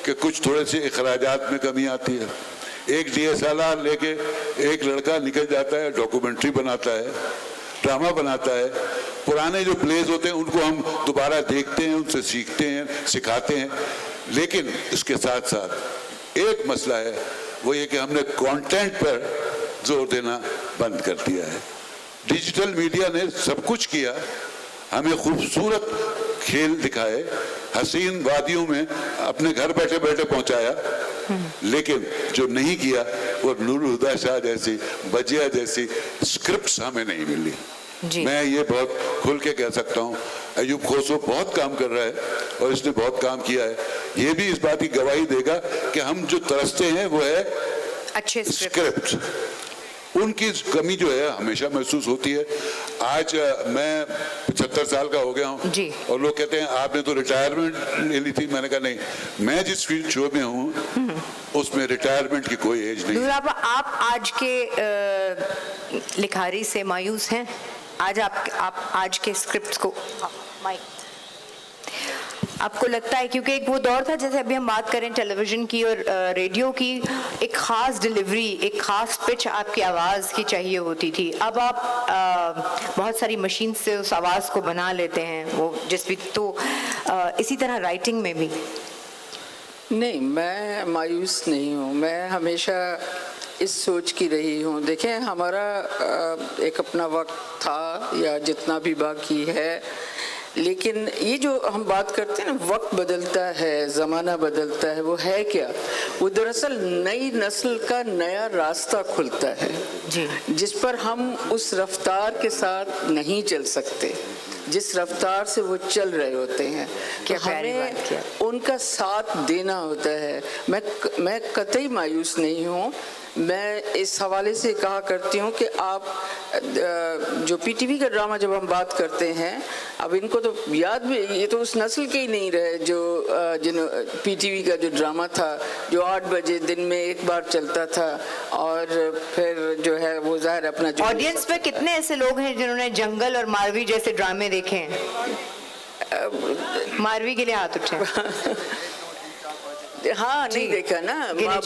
कि कुछ थोड़े से अखराजात में कमी आती है। एक DSLR लेके एक लड़का निकल जाता है, डॉक्यूमेंट्री बनाता है, ड्रामा बनाता है, पुराने जो प्लेज होते हैं उनको हम दोबारा देखते हैं, उनसे सीखते हैं, सिखाते हैं। लेकिन इसके साथ साथ एक मसला है, वो ये कि हमने कंटेंट पर जोर देना बंद कर दिया है। डिजिटल मीडिया ने सब कुछ किया, हमें खूबसूरत खेल दिखाए, हसीन वादियों में अपने घर बैठे बैठे पहुंचाया, लेकिन जो नहीं किया वो नूर हुदा शाह जैसी, बजिया जैसी स्क्रिप्ट्स हमें नहीं मिली। जी। मैं ये बहुत खुल के कह सकता हूँ, अयूब खोसो बहुत काम कर रहा है और इसने बहुत काम किया है। ये भी इस बात की गवाही देगा कि हम जो तरसते हैं वो है अच्छे स्क्रिप्ट। उनकी कमी जो है हमेशा महसूस होती है। आज मैं 75 साल का हो गया हूँ जी। और लोग कहते हैं आपने तो रिटायरमेंट ले ली थी। मैंने कहा नहीं, मैं जिस फील्ड शो में हूँ उसमें रिटायरमेंट की कोई एज नहीं। दूर आप आज के लिखारी से मायूस हैं? आज आप आज के स्क्रिप्ट्स को आपको लगता है, क्योंकि एक वो दौर था, जैसे अभी हम बात करें टेलीविजन की और रेडियो की, एक खास डिलीवरी, एक खास पिच आपकी आवाज़ की चाहिए होती थी। अब आप बहुत सारी मशीन से उस आवाज़ को बना लेते हैं, वो जिस भी तो इसी तरह राइटिंग में भी। नहीं, मैं मायूस नहीं हूँ। मैं हमेशा इस सोच की रही हूँ। देखें, हमारा एक अपना वक्त था या जितना भी बाकी है, लेकिन ये जो हम बात करते हैं ना, वक्त बदलता है, ज़माना बदलता है, वो है क्या? वो दरअसल नई नस्ल का नया रास्ता खुलता है जी, जिस पर हम उस रफ्तार के साथ नहीं चल सकते जिस रफ्तार से वो चल रहे होते हैं, कि हमें उनका साथ देना होता है। मैं कतई मायूस नहीं हूँ। मैं इस हवाले से कहा करती हूँ कि आप जो PTV का ड्रामा जब हम बात करते हैं, अब इनको तो याद भी, ये तो उस नस्ल के ही नहीं रहे जो PTV का जो ड्रामा था, जो 8 बजे दिन में एक बार चलता था, और फिर जो है वो ज़ाहिर अपना ऑडियंस में कितने ऐसे लोग हैं जिन्होंने जंगल और मारवी जैसे ड्रामे देखे हैं? मारवी के लिए हाथ उठे। हाँ, नहीं देखा ना,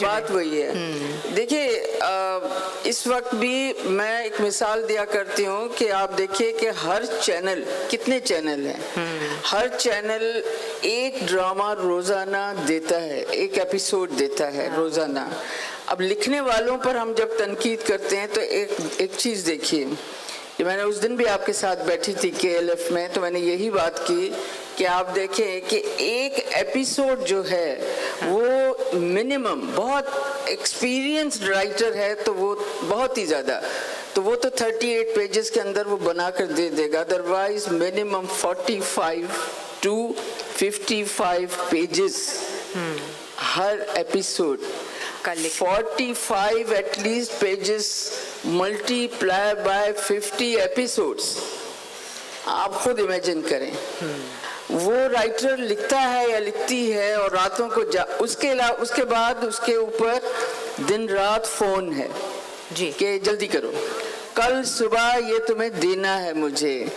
बात वही है। देखिए, इस वक्त भी मैं एक मिसाल दिया करती हूँ कि आप देखिए कि हर चैनल, कितने चैनल हैं, हर चैनल एक ड्रामा रोजाना देता है, एक एपिसोड देता है रोजाना। अब लिखने वालों पर हम जब तनकीद करते हैं तो एक चीज़ देखिए, मैंने उस दिन भी आपके साथ बैठी थी KLF में, तो मैंने यही बात की कि आप देखें कि एक एपिसोड जो है वो मिनिमम, बहुत एक्सपीरियंस्ड राइटर है तो वो बहुत ही ज़्यादा, तो वो तो 38 पेजेस के अंदर वो बनाकर दे देगा। Otherwise minimum 45 to 55 pages her episode. 45 at least pages multiply by 50 episodes। आप खुद इमेजिन करें, वो राइटर लिखता है या लिखती है और रातों को उसके बाद उसके ऊपर दिन रात फोन है जी कि जल्दी करो, कल सुबह ये तुम्हें देना है मुझे।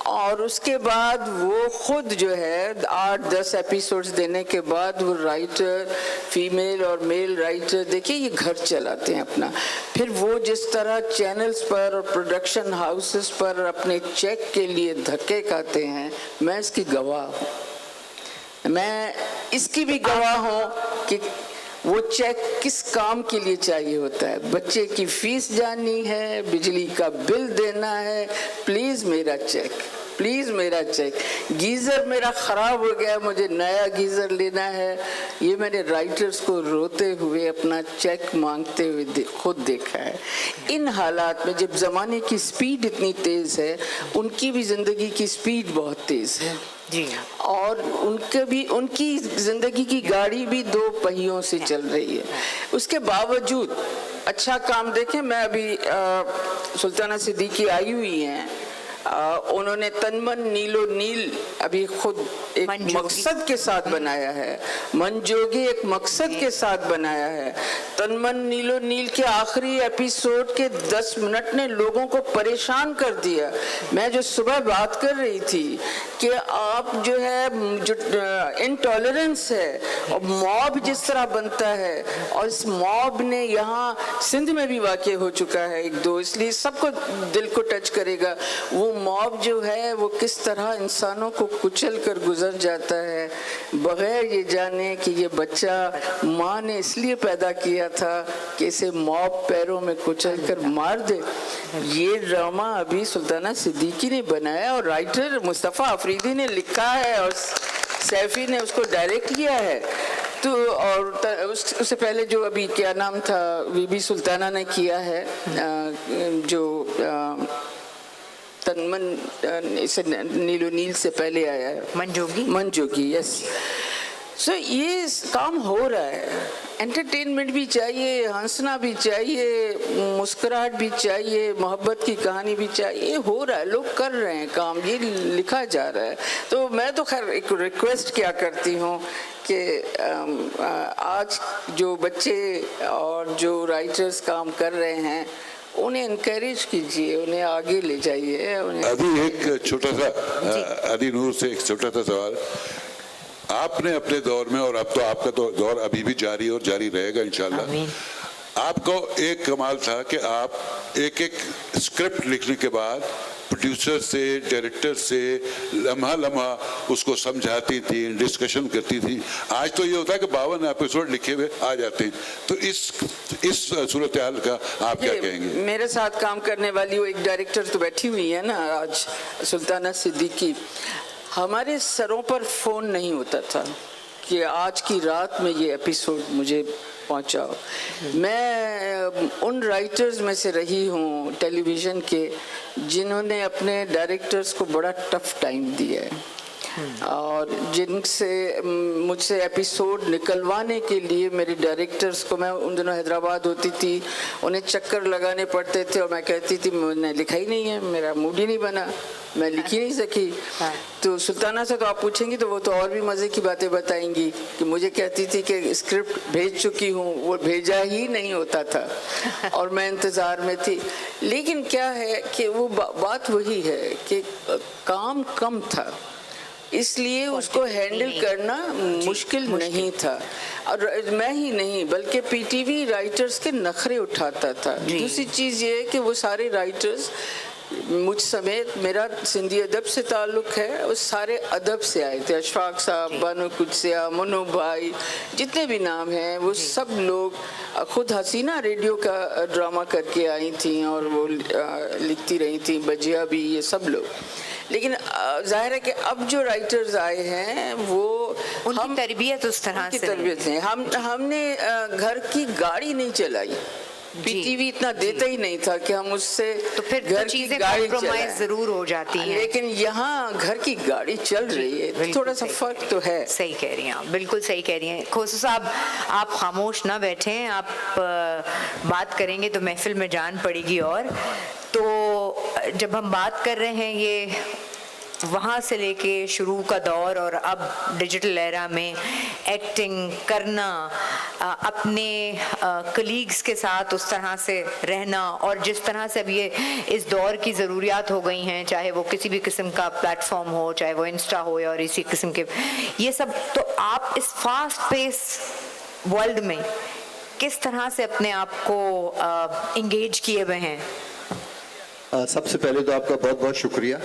और उसके बाद वो खुद जो है 8-10 एपिसोड्स देने के बाद वो राइटर, फीमेल और मेल राइटर, देखिए ये घर चलाते हैं अपना। फिर वो जिस तरह चैनल्स पर और प्रोडक्शन हाउसेस पर अपने चेक के लिए धक्के खाते हैं, मैं इसकी गवाह हूँ। मैं इसकी भी गवाह हूँ कि वो चेक किस काम के लिए चाहिए होता है। बच्चे की फीस जाननी है, बिजली का बिल देना है, प्लीज़ मेरा चेक, प्लीज़ मेरा चेक। गीज़र मेरा ख़राब हो गया, मुझे नया गीज़र लेना है। ये मैंने राइटर्स को रोते हुए अपना चेक मांगते हुए खुद देखा है। इन हालात में जब ज़माने की स्पीड इतनी तेज़ है, उनकी भी ज़िंदगी की स्पीड बहुत तेज़ है जी, और उनकी ज़िंदगी की गाड़ी भी 2 पहियों से चल रही है। उसके बावजूद अच्छा काम देखें, मैं अभी सुल्ताना सिद्दीकी आई हुई हैं, उन्होंने तन मन नीलो नील अभी खुद एक मकसद के साथ बनाया है, मन जोगी एक मकसद के साथ बनाया है। तन मन नीलो नील के आखिरी एपिसोड के 10 मिनट ने लोगों को परेशान कर दिया। मैं जो सुबह बात कर रही थी कि आप जो है जो इंटॉलरेंस है और मॉब जिस तरह बनता है, और इस मॉब ने यहाँ सिंध में भी वाक़ हो चुका है 1-2, इसलिए सबको दिल को टच करेगा। वो मॉब जो है वो किस तरह इंसानों को कुचल कर गुजर जाता है बगैर ये जाने कि ये बच्चा माँ ने इसलिए पैदा किया था कि इसे मॉब पैरों में कुचल कर मार दे। ये ड्रामा अभी सुल्ताना सिद्दीकी ने बनाया और राइटर मुस्तफ़ा अफरीदी ने लिखा है और सैफी ने उसको डायरेक्ट किया है। तो और उससे पहले जो अभी क्या नाम था बीबी सुल्ताना ने किया है, जो तन मन इसे नीलो नील से पहले आया है, मनजोगी, यस। सो ये काम हो रहा है, एंटरटेनमेंट भी चाहिए, हंसना भी चाहिए, मुस्कुराहट भी चाहिए, मोहब्बत की कहानी भी चाहिए, हो रहा है, लोग कर रहे हैं काम, ये लिखा जा रहा है। तो मैं तो खैर एक रिक्वेस्ट क्या करती हूँ कि आज जो बच्चे और जो राइटर्स काम कर रहे हैं उन्हें इनकरेज कीजिए, उन्हें आगे ले जाइए। अभी एक छोटा सा अली नूर से एक छोटा सा सवाल, आपने अपने दौर में, और अब तो आपका दौर अभी भी जारी और जारी रहेगा इंशाल्लाह, आपको एक कमाल था कि आप एक स्क्रिप्ट लिखने के बाद प्रोड्यूसर से, डायरेक्टर से लम्हा उसको समझाती थी, डिस्कशन करती थी। आज तो ये होता है कि 52 एपिसोड लिखे हुए आ जाते हैं। तो इस सूरत हाल का आप क्या कहेंगे? मेरे साथ काम करने वाली वो एक डायरेक्टर तो बैठी हुई है ना आज, सुल्ताना सिद्दीकी। हमारे सरों पर फ़ोन नहीं होता था कि आज की रात में ये एपिसोड मुझे पहुंचाओ। मैं उन राइटर्स में से रही हूँ टेलीविज़न के जिन्होंने अपने डायरेक्टर्स को बड़ा टफ टाइम दिया है और जिनसे मुझसे एपिसोड निकलवाने के लिए मेरे डायरेक्टर्स को, मैं उन दिनों हैदराबाद होती थी, उन्हें चक्कर लगाने पड़ते थे और मैं कहती थी मैंने लिखा ही नहीं है, मेरा मूड ही नहीं बना, मैं लिख ही नहीं सकी। तो सुल्ताना से तो आप पूछेंगी तो वो तो और भी मज़े की बातें बताएंगी कि मुझे कहती थी कि स्क्रिप्ट भेज चुकी हूँ, वो भेजा ही नहीं होता था और मैं इंतज़ार में थी। लेकिन क्या है कि वो बात वही है कि काम कम था, इसलिए उसको हैंडल करना मुश्किल नहीं था। और मैं ही नहीं बल्कि पीटीवी राइटर्स के नखरे उठाता था। दूसरी चीज़ ये है कि वो सारे राइटर्स मुझ समेत, मेरा सिंधी अदब से ताल्लुक़ है, उस सारे अदब से आए थे। अशफाक साहब, बानो कुदसिया, मनु भाई, जितने भी नाम हैं वो सब लोग, खुद हसीना रेडियो का ड्रामा करके आई थी और वो लिखती रही थी, बजिया भी, ये सब लोग। लेकिन जाहिर है कि अब जो राइटर्स आए हैं वो उनकी तरबियत उस तरह से तरबियत है। हमने घर की गाड़ी नहीं चलाई, पीटीवी इतना देता ही नहीं था कि हम उससे तो फिर घर की गाड़ी कॉम्प्रोमाइज जरूर हो जाती है। लेकिन यहाँ घर की गाड़ी चल रही है, थोड़ा सा फर्क तो है। सही कह रही हैं आप, बिल्कुल सही कह रही हैं। खोसू साहब, आप खामोश ना बैठें, आप बात करेंगे तो महफिल में जान पड़ेगी। और तो जब हम बात कर रहे हैं ये वहाँ से लेके शुरू का दौर और अब डिजिटल एरा में एक्टिंग करना, अपने कलीग्स के साथ उस तरह से रहना, और जिस तरह से अब ये इस दौर की ज़रूरियात हो गई हैं, चाहे वो किसी भी किस्म का प्लेटफॉर्म हो, चाहे वो इंस्टा हो या और इसी किस्म के ये सब, तो आप इस फास्ट पेस वर्ल्ड में किस तरह से अपने आप को इंगेज किए हुए हैं? सबसे पहले तो आपका बहुत बहुत शुक्रिया,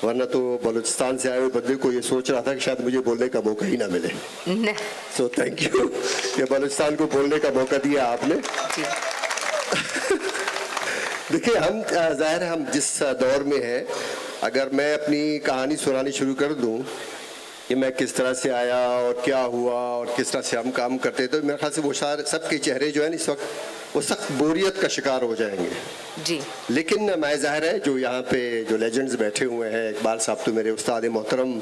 वरना तो बलूचिस्तान से आए हुए बंदे को ये सोच रहा था कि शायद मुझे बोलने का मौका ही ना मिले। सो थैंक यू कि बलूचिस्तान को बोलने का मौका दिया आपने। देखिए, हम जाहिर है हम जिस दौर में हैं, अगर मैं अपनी कहानी सुनानी शुरू कर दूं कि मैं किस तरह से आया और क्या हुआ और किस तरह से हम काम करते, तो मेरे ख्याल से वो सारे सबके चेहरे जो है इस वक्त वो सख्त बोरियत का शिकार हो जाएंगे जी। लेकिन मैं जाहिर है जो यहाँ पे जो लेजेंड्स बैठे हुए हैं, इकबाल साहब तो मेरे उस्ताद मोहतरम,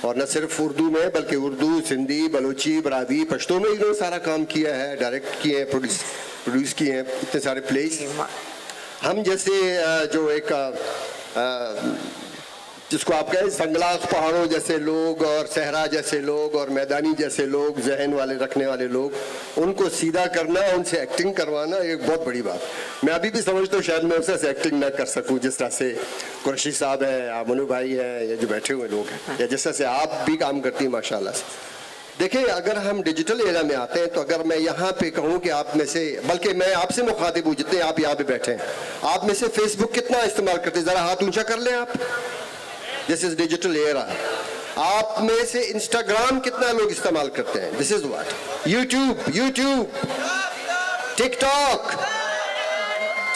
और न सिर्फ उर्दू में बल्कि उर्दू, सिंधी, बलोची, बरावी, पश्तो में इन्होंने सारा काम किया है, डायरेक्ट किए हैं, प्रोड्यूस प्रोड्यूस किए हैं इतने सारे प्लेस। हम जैसे जो एक जिसको आप कहें संगलास पहाड़ों जैसे लोग और सहरा जैसे लोग और मैदानी जैसे लोग, जहन वाले रखने वाले लोग, उनको सीधा करना, उनसे एक्टिंग करवाना एक बहुत बड़ी बात। मैं अभी भी समझता हूँ शायद मैं उससे एक्टिंग ना कर सकूँ जिस तरह से कुरैशी साहब हैं, मनु भाई हैं, या जो बैठे हुए लोग हैं, या जिस तरह से आप भी काम करती हैं माशाल्लाह से। देखिए, अगर हम डिजिटल एरा में आते हैं तो अगर मैं यहाँ पे कहूँ कि आप में से, बल्कि मैं आपसे मुखातिब हूँ जितने आप यहाँ पे बैठे हैं, आप में से फेसबुक कितना इस्तेमाल करते हैं? ज़रा हाथ ऊंचा कर लें आप। This is digital era. आप में से इंस्टाग्राम कितना लोग इस्तेमाल करते हैं? This is what. YouTube, TikTok,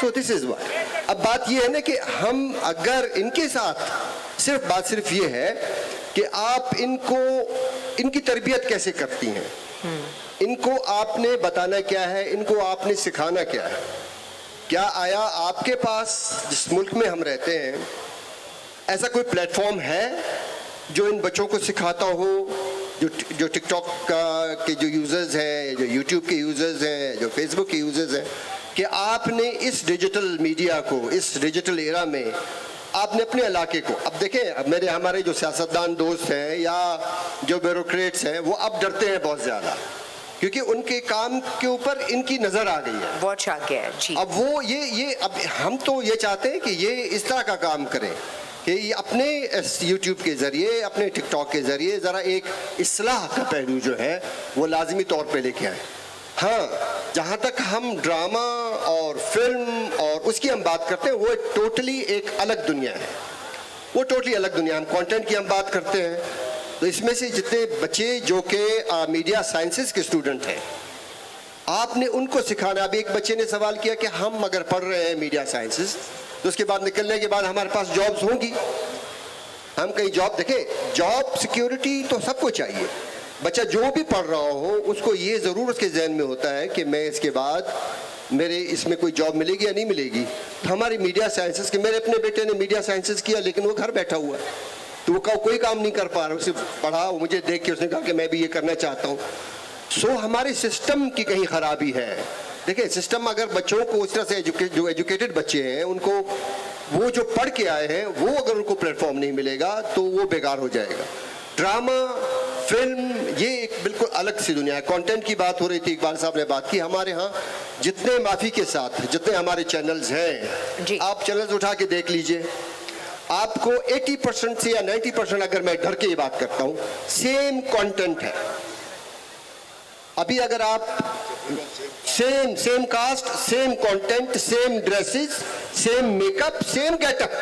so this is what. अब बात ये है ना कि हम अगर इनके साथ बात सिर्फ ये है कि आप इनकी तरबियत कैसे करती हैं, इनको आपने बताना क्या है, इनको आपने सिखाना क्या है। क्या आया आपके पास जिस मुल्क में हम रहते हैं ऐसा कोई प्लेटफॉर्म है जो इन बच्चों को सिखाता हो, जो टिकटॉक के जो यूज़र्स हैं, जो यूट्यूब के यूज़र्स हैं, जो फेसबुक के यूज़र्स हैं, कि आपने इस डिजिटल मीडिया को, इस डिजिटल एरा में आपने अपने इलाके को, अब देखें, अब हमारे जो सियासतदान दोस्त हैं या जो ब्यूरोक्रेट्स हैं वो अब डरते हैं बहुत ज़्यादा, क्योंकि उनके काम के ऊपर इनकी नज़र आ गई है, वॉच आ गया है जी। अब वो ये अब हम तो ये चाहते हैं कि ये इस तरह का काम करें कि ये अपने यूट्यूब के ज़रिए, अपने टिकटॉक के ज़रिए ज़रा एक इस्लाह का पहलू जो है वो लाजमी तौर पे लेके आए। हाँ, जहाँ तक हम ड्रामा और फिल्म और उसकी हम बात करते हैं वो टोटली एक अलग दुनिया है, वो टोटली अलग दुनिया। हम कंटेंट की हम बात करते हैं तो इसमें से जितने बच्चे जो कि मीडिया साइंसेस के स्टूडेंट हैं, आपने उनको सिखाना। अभी एक बच्चे ने सवाल किया कि हम अगर पढ़ रहे हैं मीडिया साइंसेस तो उसके बाद निकलने के बाद हमारे पास जॉब्स होंगी, हम कहीं जॉब, देखें जॉब सिक्योरिटी तो सबको चाहिए। बच्चा जो भी पढ़ रहा हो उसको ये ज़रूर उसके जहन में होता है कि मैं इसके बाद मेरे इसमें कोई जॉब मिलेगी या नहीं मिलेगी। तो हमारी मीडिया साइंसेस के, मेरे अपने बेटे ने मीडिया साइंसेस किया लेकिन वो घर बैठा हुआ है, तो वो कोई काम नहीं कर पा रहा। उसे पढ़ा, वो मुझे देख के उसने कहा कि मैं भी ये करना चाहता हूँ। सो हमारे सिस्टम की कहीं ख़राबी है। देखिए, सिस्टम अगर बच्चों को उस तरह से जो एजुकेटेड बच्चे हैं उनको वो जो पढ़ के आए हैं वो अगर उनको प्लेटफॉर्म नहीं मिलेगा तो वो बेकार हो जाएगा। ड्रामा, फिल्म, ये एक बिल्कुल अलग सी दुनिया है। कंटेंट की बात हो रही थी, इकबाल साहब ने बात की। हमारे यहाँ जितने, माफ़ी के साथ, जितने हमारे चैनल्स हैं, आप चैनल्स उठा के देख लीजिए, आपको 80% से या 90%, अगर मैं डर के ये बात करता हूँ, सेम कंटेंट है। अभी अगर आप same cast, same content, same dresses, same makeup, same getup,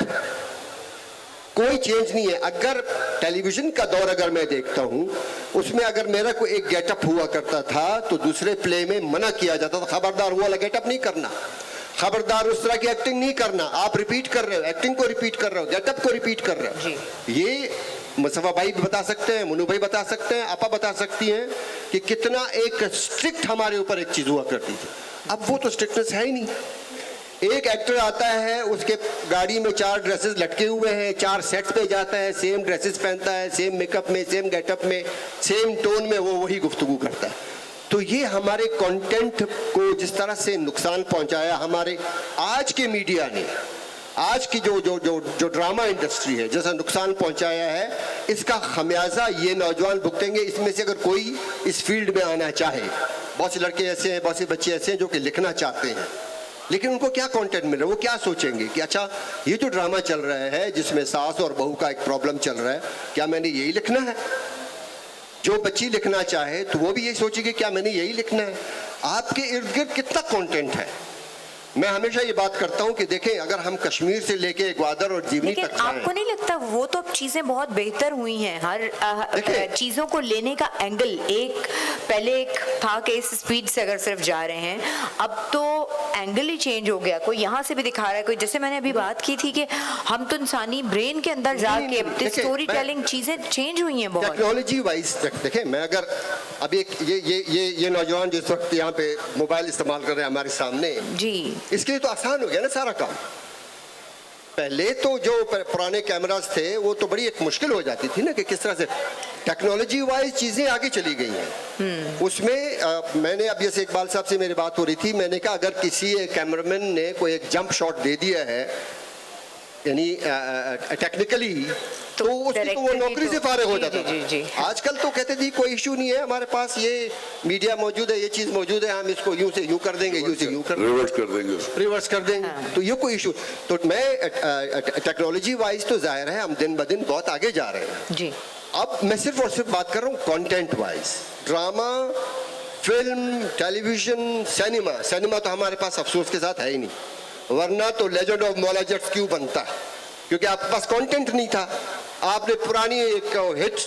कोई चेंज नहीं है। अगर टेलीविजन का दौर अगर मैं देखता हूँ उसमें अगर मेरा कोई एक गेटअप हुआ करता था तो दूसरे प्ले में मना किया जाता था, खबरदार वो वाला गेटअप नहीं करना, खबरदार उस तरह की एक्टिंग नहीं करना, आप रिपीट कर रहे हो, एक्टिंग को रिपीट कर रहे हो, गेटअप को रिपीट कर रहे हो। ये मुस्तफा भाई भी बता सकते हैं, मनु भाई बता सकते हैं, आपा बता सकती हैं कि कितना एक स्ट्रिक्ट हमारे ऊपर एक चीज़ हुआ करती थी। अब वो तो स्ट्रिक्टनेस है ही नहीं। एक एक्टर आता है, उसके गाड़ी में 4 ड्रेसेस लटके हुए हैं, 4 सेट्स पे जाता है, सेम ड्रेसेस पहनता है, सेम मेकअप में, सेम गेटअप में, सेम टोन में वो वही गुफ्तगू करता है। तो ये हमारे कंटेंट को जिस तरह से नुकसान पहुंचाया हमारे आज के मीडिया ने, आज की जो ड्रामा इंडस्ट्री है, जैसा नुकसान पहुंचाया है, इसका खमियाजा ये नौजवान भुगतेंगे। इसमें से अगर कोई इस फील्ड में आना चाहे, बहुत से लड़के ऐसे हैं, बहुत से बच्चे ऐसे हैं जो कि लिखना चाहते हैं, लेकिन उनको क्या कंटेंट मिल रहा है, वो क्या सोचेंगे कि अच्छा ये जो ड्रामा चल रहा है जिसमें सास और बहू का एक प्रॉब्लम चल रहा है, क्या मैंने यही लिखना है? जो बच्ची लिखना चाहे तो वो भी यही सोचेगी क्या मैंने यही लिखना है? आपके इर्द गिर्द कितना कंटेंट है। मैं हमेशा ये बात करता हूँ कि देखें, अगर हम कश्मीर से लेके ग्वादर और जीवनी तक जाएं, आपको नहीं लगता वो तो अब चीजें बहुत बेहतर हुई हैं? हर चीजों को लेने का एंगल, एक पहले एक था कि इस स्पीड से अगर सिर्फ जा रहे हैं, अब तो एंगल ही चेंज हो गया। कोई यहाँ से भी दिखा रहा है, कोई, जैसे मैंने अभी बात की थी कि हम तो इंसानी ब्रेन के अंदर जाके स्टोरी टेलिंग, चीजें चेंज हुई हैं बहुत टेक्नोलॉजी वाइज। देखें, मैं अगर अभी ये नौजवान जिस वक्त यहाँ पे मोबाइल इस्तेमाल कर रहे हैं हमारे सामने जी, इसके लिए तो आसान हो गया ना सारा काम। पहले तो जो पुराने कैमरास थे वो तो बड़ी एक मुश्किल हो जाती थी ना कि किस तरह से टेक्नोलॉजी वाइज चीज़ें आगे चली गई हैं। उसमें मैंने अब जैसे इकबाल साहब से मेरी बात हो रही थी, मैंने कहा अगर किसी कैमरामैन ने कोई एक जंप शॉट दे दिया है यानी टेक्निकली, तो उसकी तो वो नौकरी से फारिग हो जाता था। आजकल तो कहते थे कोई इशू नहीं है, हमारे पास ये मीडिया मौजूद है, ये चीज़ मौजूद है, हम इसको यूं से यूं कर देंगे, यूं से यूं कर देंगे, रिवर्स कर देंगे। तो ये कोई इशू, तो मैं टेक्नोलॉजी वाइज तो जाहिर है हम दिन ब दिन बहुत आगे जा रहे हैं जी। अब मैं सिर्फ और सिर्फ बात कर रहा हूँ content wise, drama, film, television, cinema तो हमारे पास अफसोस के साथ है ही नहीं, वरना तो लेजेंड ऑफ मौला जट्स क्यों बनता है, क्योंकि आपके पास कंटेंट नहीं था। आपने पुरानी एक हिट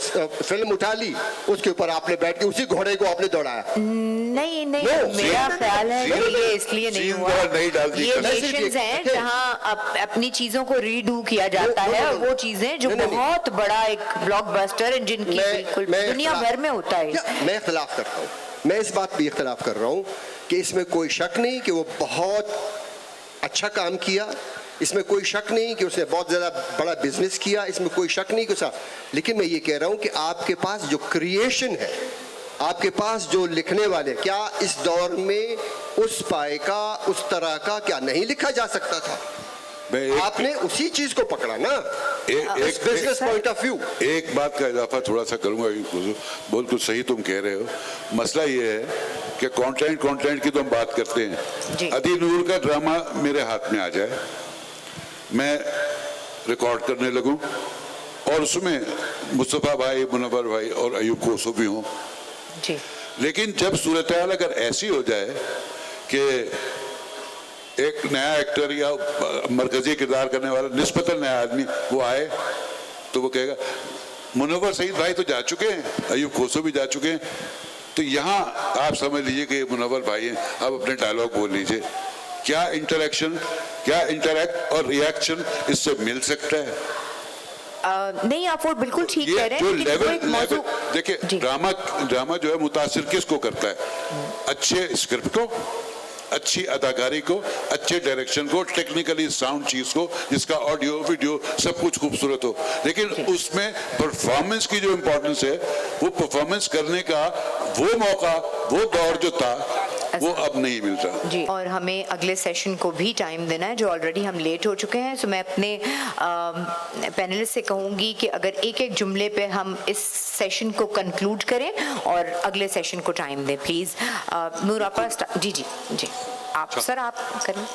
फिल्म उठा ली, उसके ऊपर आपने बैठ के उसी घोड़े को आपने दौड़ाया। नहीं मेरा ख्याल है कि ये इसलिए नहीं हुआ, ये नेशंस हैं जहां अपनी चीजों को रीडू किया जाता है, और वो चीजें जो बहुत बड़ा एक ब्लॉकबस्टर जिनकी बिल्कुल दुनिया भर में होता है। मैं इख्तिलाफ करता हूँ, मैं इस बात पे इख्तिलाफ कर रहा हूँ कि इसमें कोई शक नहीं कि वो बहुत अच्छा काम किया, इसमें कोई शक नहीं कि उसने बहुत ज़्यादा बड़ा बिजनेस किया, इसमें कोई शक नहीं कि लेकिन मैं ये कह रहा हूँ कि आपके पास जो क्रिएशन है, आपके पास जो लिखने वाले, क्या इस दौर में उस पाए का, उस तरह का क्या नहीं लिखा जा सकता था? आपने उसी चीज को पकड़ा ना, एक बिजनेस पॉइंट ऑफ व्यू। एक बात का इजाफा थोड़ा सा करूंगा, बिल्कुल सही तुम कह रहे हो। मसला ये है कि कंटेंट की तो हम बात करते हैं, अदी नूर का ड्रामा मेरे हाथ में आ जाए, मैं रिकॉर्ड करने लगूं और उसमें मुस्तफ़ा भाई, मुनव्वर भाई और अयूब कोसो भी हों, लेकिन जब सूरत हाल अगर ऐसी हो जाए कि एक नया एक्टर या मरकजी किरदार करने वाला निस्बतन नया आदमी वो आए, तो वो कहेगा मुनव्वर सईद भाई तो जा चुके हैं, अयूब कोसो भी जा चुके हैं, तो यहाँ आप समझ लीजिए कि मुनव्वर भाई हैं, आप अपने डायलॉग बोल लीजिए। क्या इंटरेक्शन, क्या इंटरेक्ट और रिएक्शन इससे मिल सकता है? नहीं, आप वो बिल्कुल ठीक कह रहे हैं। जो लेवल देखिए, ड्रामा जो है मुतासिर किसको करता है? अच्छे स्क्रिप्ट को, अच्छी अदाकारी को, अच्छे डायरेक्शन को, टेक्निकली साउंड चीज को, जिसका ऑडियो वीडियो सब कुछ खूबसूरत हो, लेकिन उसमें परफॉर्मेंस की जो इम्पोर्टेंस है, वो परफॉर्मेंस करने का वो मौका, वो दौर जो था, वो अब नहीं मिल रहा जी। और हमें अगले सेशन को भी टाइम देना है, जो ऑलरेडी हम लेट हो चुके हैं। सो मैं अपने पैनलिस्ट से कहूँगी कि अगर एक एक जुमले पे हम इस सेशन को कंक्लूड करें और अगले सेशन को टाइम दें, प्लीज़। नूर आपा, जी आप सर, आप करें।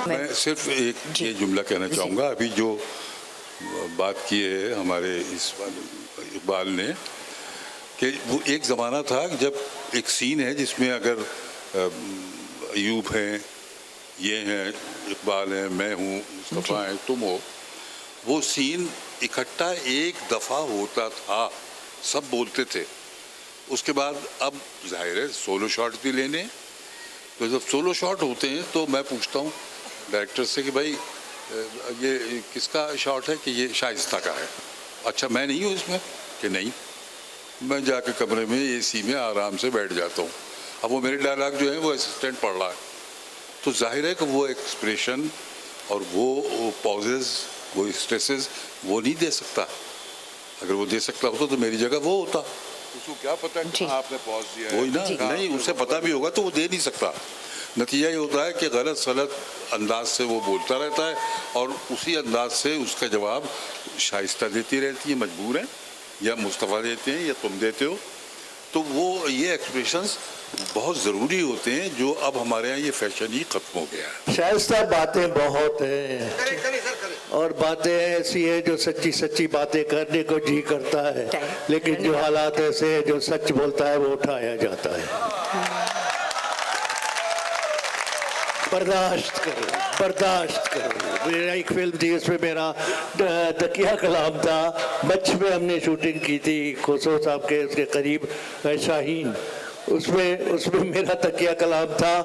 मैं सिर्फ एक ये जुमला कहना चाहूँगा, अभी जो बात की है हमारे इकबाल ने, कि वो एक ज़माना था जब एक सीन है जिसमें अगर अयूब हैं, ये हैं, इकबाल हैं, मैं हूँ, मुस्तफ़ा है, तुम हो, वो सीन इकट्ठा एक दफ़ा होता था, सब बोलते थे। उसके बाद अब जाहिर है सोलो शॉट भी लेने, तो जब सोलो शॉट होते हैं तो मैं पूछता हूँ डायरेक्टर से कि भाई ये किसका शॉट है, कि ये शाइस्ता का है। अच्छा, मैं नहीं हूँ इसमें, कि नहीं, मैं जाके कमरे में एसी में आराम से बैठ जाता हूँ। अब वो मेरे डायलॉग जो है वो असिस्टेंट पढ़ रहा है, तो जाहिर है कि वो एक्सप्रेशन और वो पॉजेज, वो स्ट्रेसेस वो नहीं दे सकता। अगर वो दे सकता होता तो मेरी जगह वो होता। उसको क्या पता कि आपने पॉज दिया है? वही ना, नहीं, उसे पता भी होगा तो वो दे नहीं सकता। नतीजा ये होता है कि गलत सलत अंदाज से वो बोलता रहता है और उसी अंदाज से उसका जवाब शाइस्ता देती रहती है, मजबूर है, या मुस्तफ़ा देते हैं, या तुम देते हो। तो वो ये एक्सप्रेशंस बहुत ज़रूरी होते हैं, जो अब हमारे यहाँ ये फैशन ही ख़त्म हो गया है। शाइस्ता बातें बहुत हैं और बातें ऐसी है जो सच्ची सच्ची बातें करने को जी करता है, लेकिन जो हालात ऐसे हैं जो सच बोलता है वो उठाया जाता है। बर्दाश्त करो। मेरा एक फिल्म थी, उसमें मेरा तकिया कलाम था, मच्छ में हमने शूटिंग की थी, खोसो साहब के उसके करीब, शाहीन, उसमें मेरा तकिया कलाम था,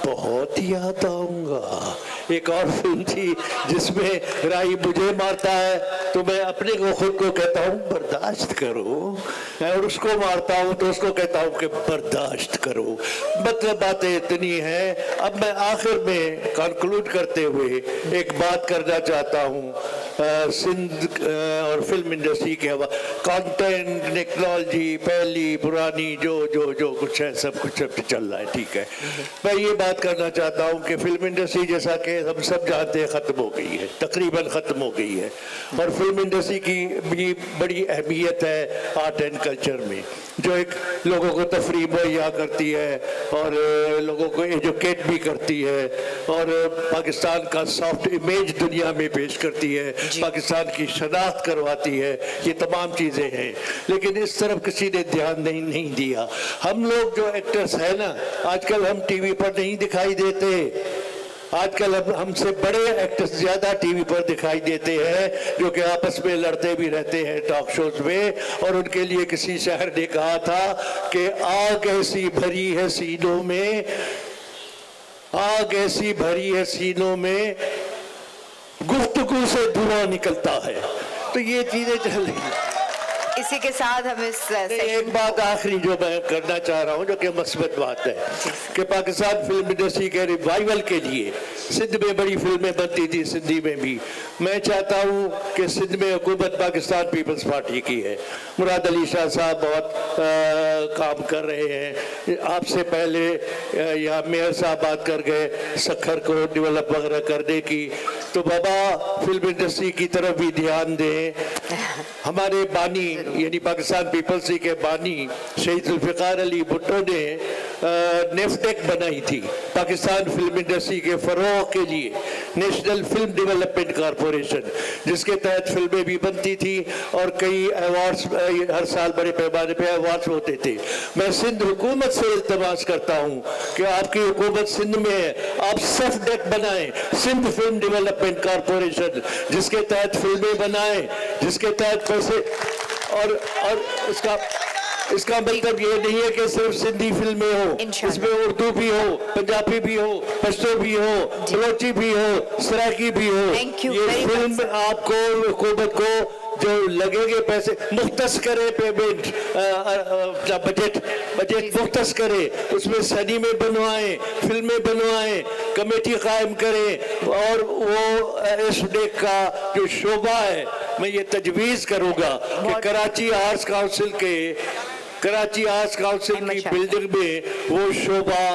बहुत याद आऊंगा। एक और फिल्म थी जिसमें राही मुझे मारता है तो मैं अपने को खुद को कहता हूँ बर्दाश्त करो, और उसको मारता हूँ तो उसको कहता हूँ कि बर्दाश्त करो। मतलब बातें इतनी हैं। अब मैं आखिर में कंक्लूड करते हुए एक बात करना चाहता हूँ सिंध और फिल्म इंडस्ट्री के हवाले, कंटेंट, टेक्नोलॉजी, पहली पुरानी जो कुछ है सब कुछ अब चल रहा है, ठीक है। मैं ये बात करना चाहता हूँ कि फिल्म इंडस्ट्री जैसा कि हम सब जानते हैं ख़त्म हो गई है, तकरीबन ख़त्म हो गई है, और फिल्म इंडस्ट्री की भी बड़ी अहमियत है आर्ट एंड कल्चर में, जो एक लोगों को तफरीह मुहैया करती है और लोगों को एजुकेट भी करती है और पाकिस्तान का सॉफ्ट इमेज दुनिया में पेश करती है, पाकिस्तान की शनाख्त करवाती है। ये तमाम चीज़ें हैं, लेकिन इस तरफ किसी ने ध्यान नहीं दिया। हम लोग जो एक्टर्स हैं ना, आजकल हम टीवी पर नहीं दिखाई देते। आजकल हमसे बड़े एक्टर्स ज्यादा टीवी पर दिखाई देते हैं, जो कि आपस में लड़ते भी रहते हैं टॉक शोज में। और उनके लिए किसी शायर ने कहा था कि आग ऐसी भरी है सीनों में, आग ऐसी भरी है सीनों में, गुफ्तगू से धुआं निकलता है। तो ये चीजें चल रही हैं। इसी के साथ हम इस एक बात आखिरी जो मैं करना चाह रहा हूँ, जो कि मस्बत बात है, कि पाकिस्तान फिल्म इंडस्ट्री के रिवाइवल के लिए सिंध में बड़ी फिल्में बनती थी, सिंधी में भी। मैं चाहता हूँ कि सिंध में हुकूमत पाकिस्तान पीपल्स पार्टी की है। मुराद अली शाह साहब बहुत काम कर रहे हैं। आपसे पहले यहाँ मेयर साहब बात कर गए सखर को डेवलप वगैरह करने की, तो बाबा फिल्म इंडस्ट्री की तरफ भी ध्यान दें। हमारे बानी यानी पाकिस्तान पीपल्स के बानी शहीद जुल्फिकार अली भुट्टो ने नेफ्टेक बनाई थी पाकिस्तान फिल्म इंडस्ट्री के फरोग के लिए, नेशनल फिल्म डेवलपमेंट कॉरपोरेशन, जिसके तहत फिल्में भी बनती थी और कई अवार्ड्स हर साल बड़े पैमाने पे अवार्ड्स होते थे। मैं सिंध हुकूमत से इल्तमास करता हूँ कि आपकी हुकूमत सिंध में है, आप सेफडेक बनाएं, सिंध फिल्म डेवलपमेंट कॉरपोरेशन, जिसके तहत फिल्में बनाएं, जिसके तहत पैसे और इसका मतलब ये नहीं है कि सिर्फ सिंधी फिल्में हो, इसमें उर्दू भी हो, पंजाबी भी हो, पश्तो भी हो, बलोची भी हो, सराकी भी हो। ये फिल्म आपको हुकूमत को जो लगेंगे पैसे मुख्तस करे, पेमेंट बजट मुख्तस करे, उसमें सदी में बनवाएं, फिल्में बनवाएं, कमेटी कायम करें। और वो इस डेक का जो शोबा है, मैं ये तजवीज़ करूंगा कि कराची आर्ट्स काउंसिल की बिल्डिंग में वो शोभा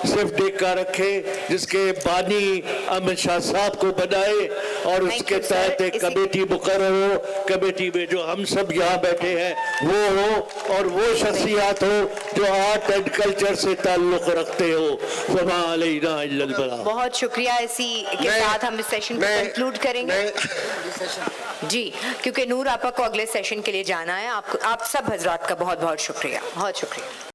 सिर्फ डेक का रखे, जिसके बानी अमित शाह साहब को बनाए और उसके तहत एक कमेटी मुकर्रर हो, कमेटी में जो हम सब यहाँ बैठे हैं वो हो और वो शख्सियात हो जो आर्ट एंड कल्चर से ताल्लुक रखते हो। फमा अलैना इल्लल बलाग। बहुत शुक्रिया। इसी के साथ हम इस सेशन को कंक्लूड करेंगे जी, क्योंकि नूर आपा को अगले सेशन के लिए जाना है। आप सब हजरात का बहुत बहुत शुक्रिया, बहुत शुक्रिया।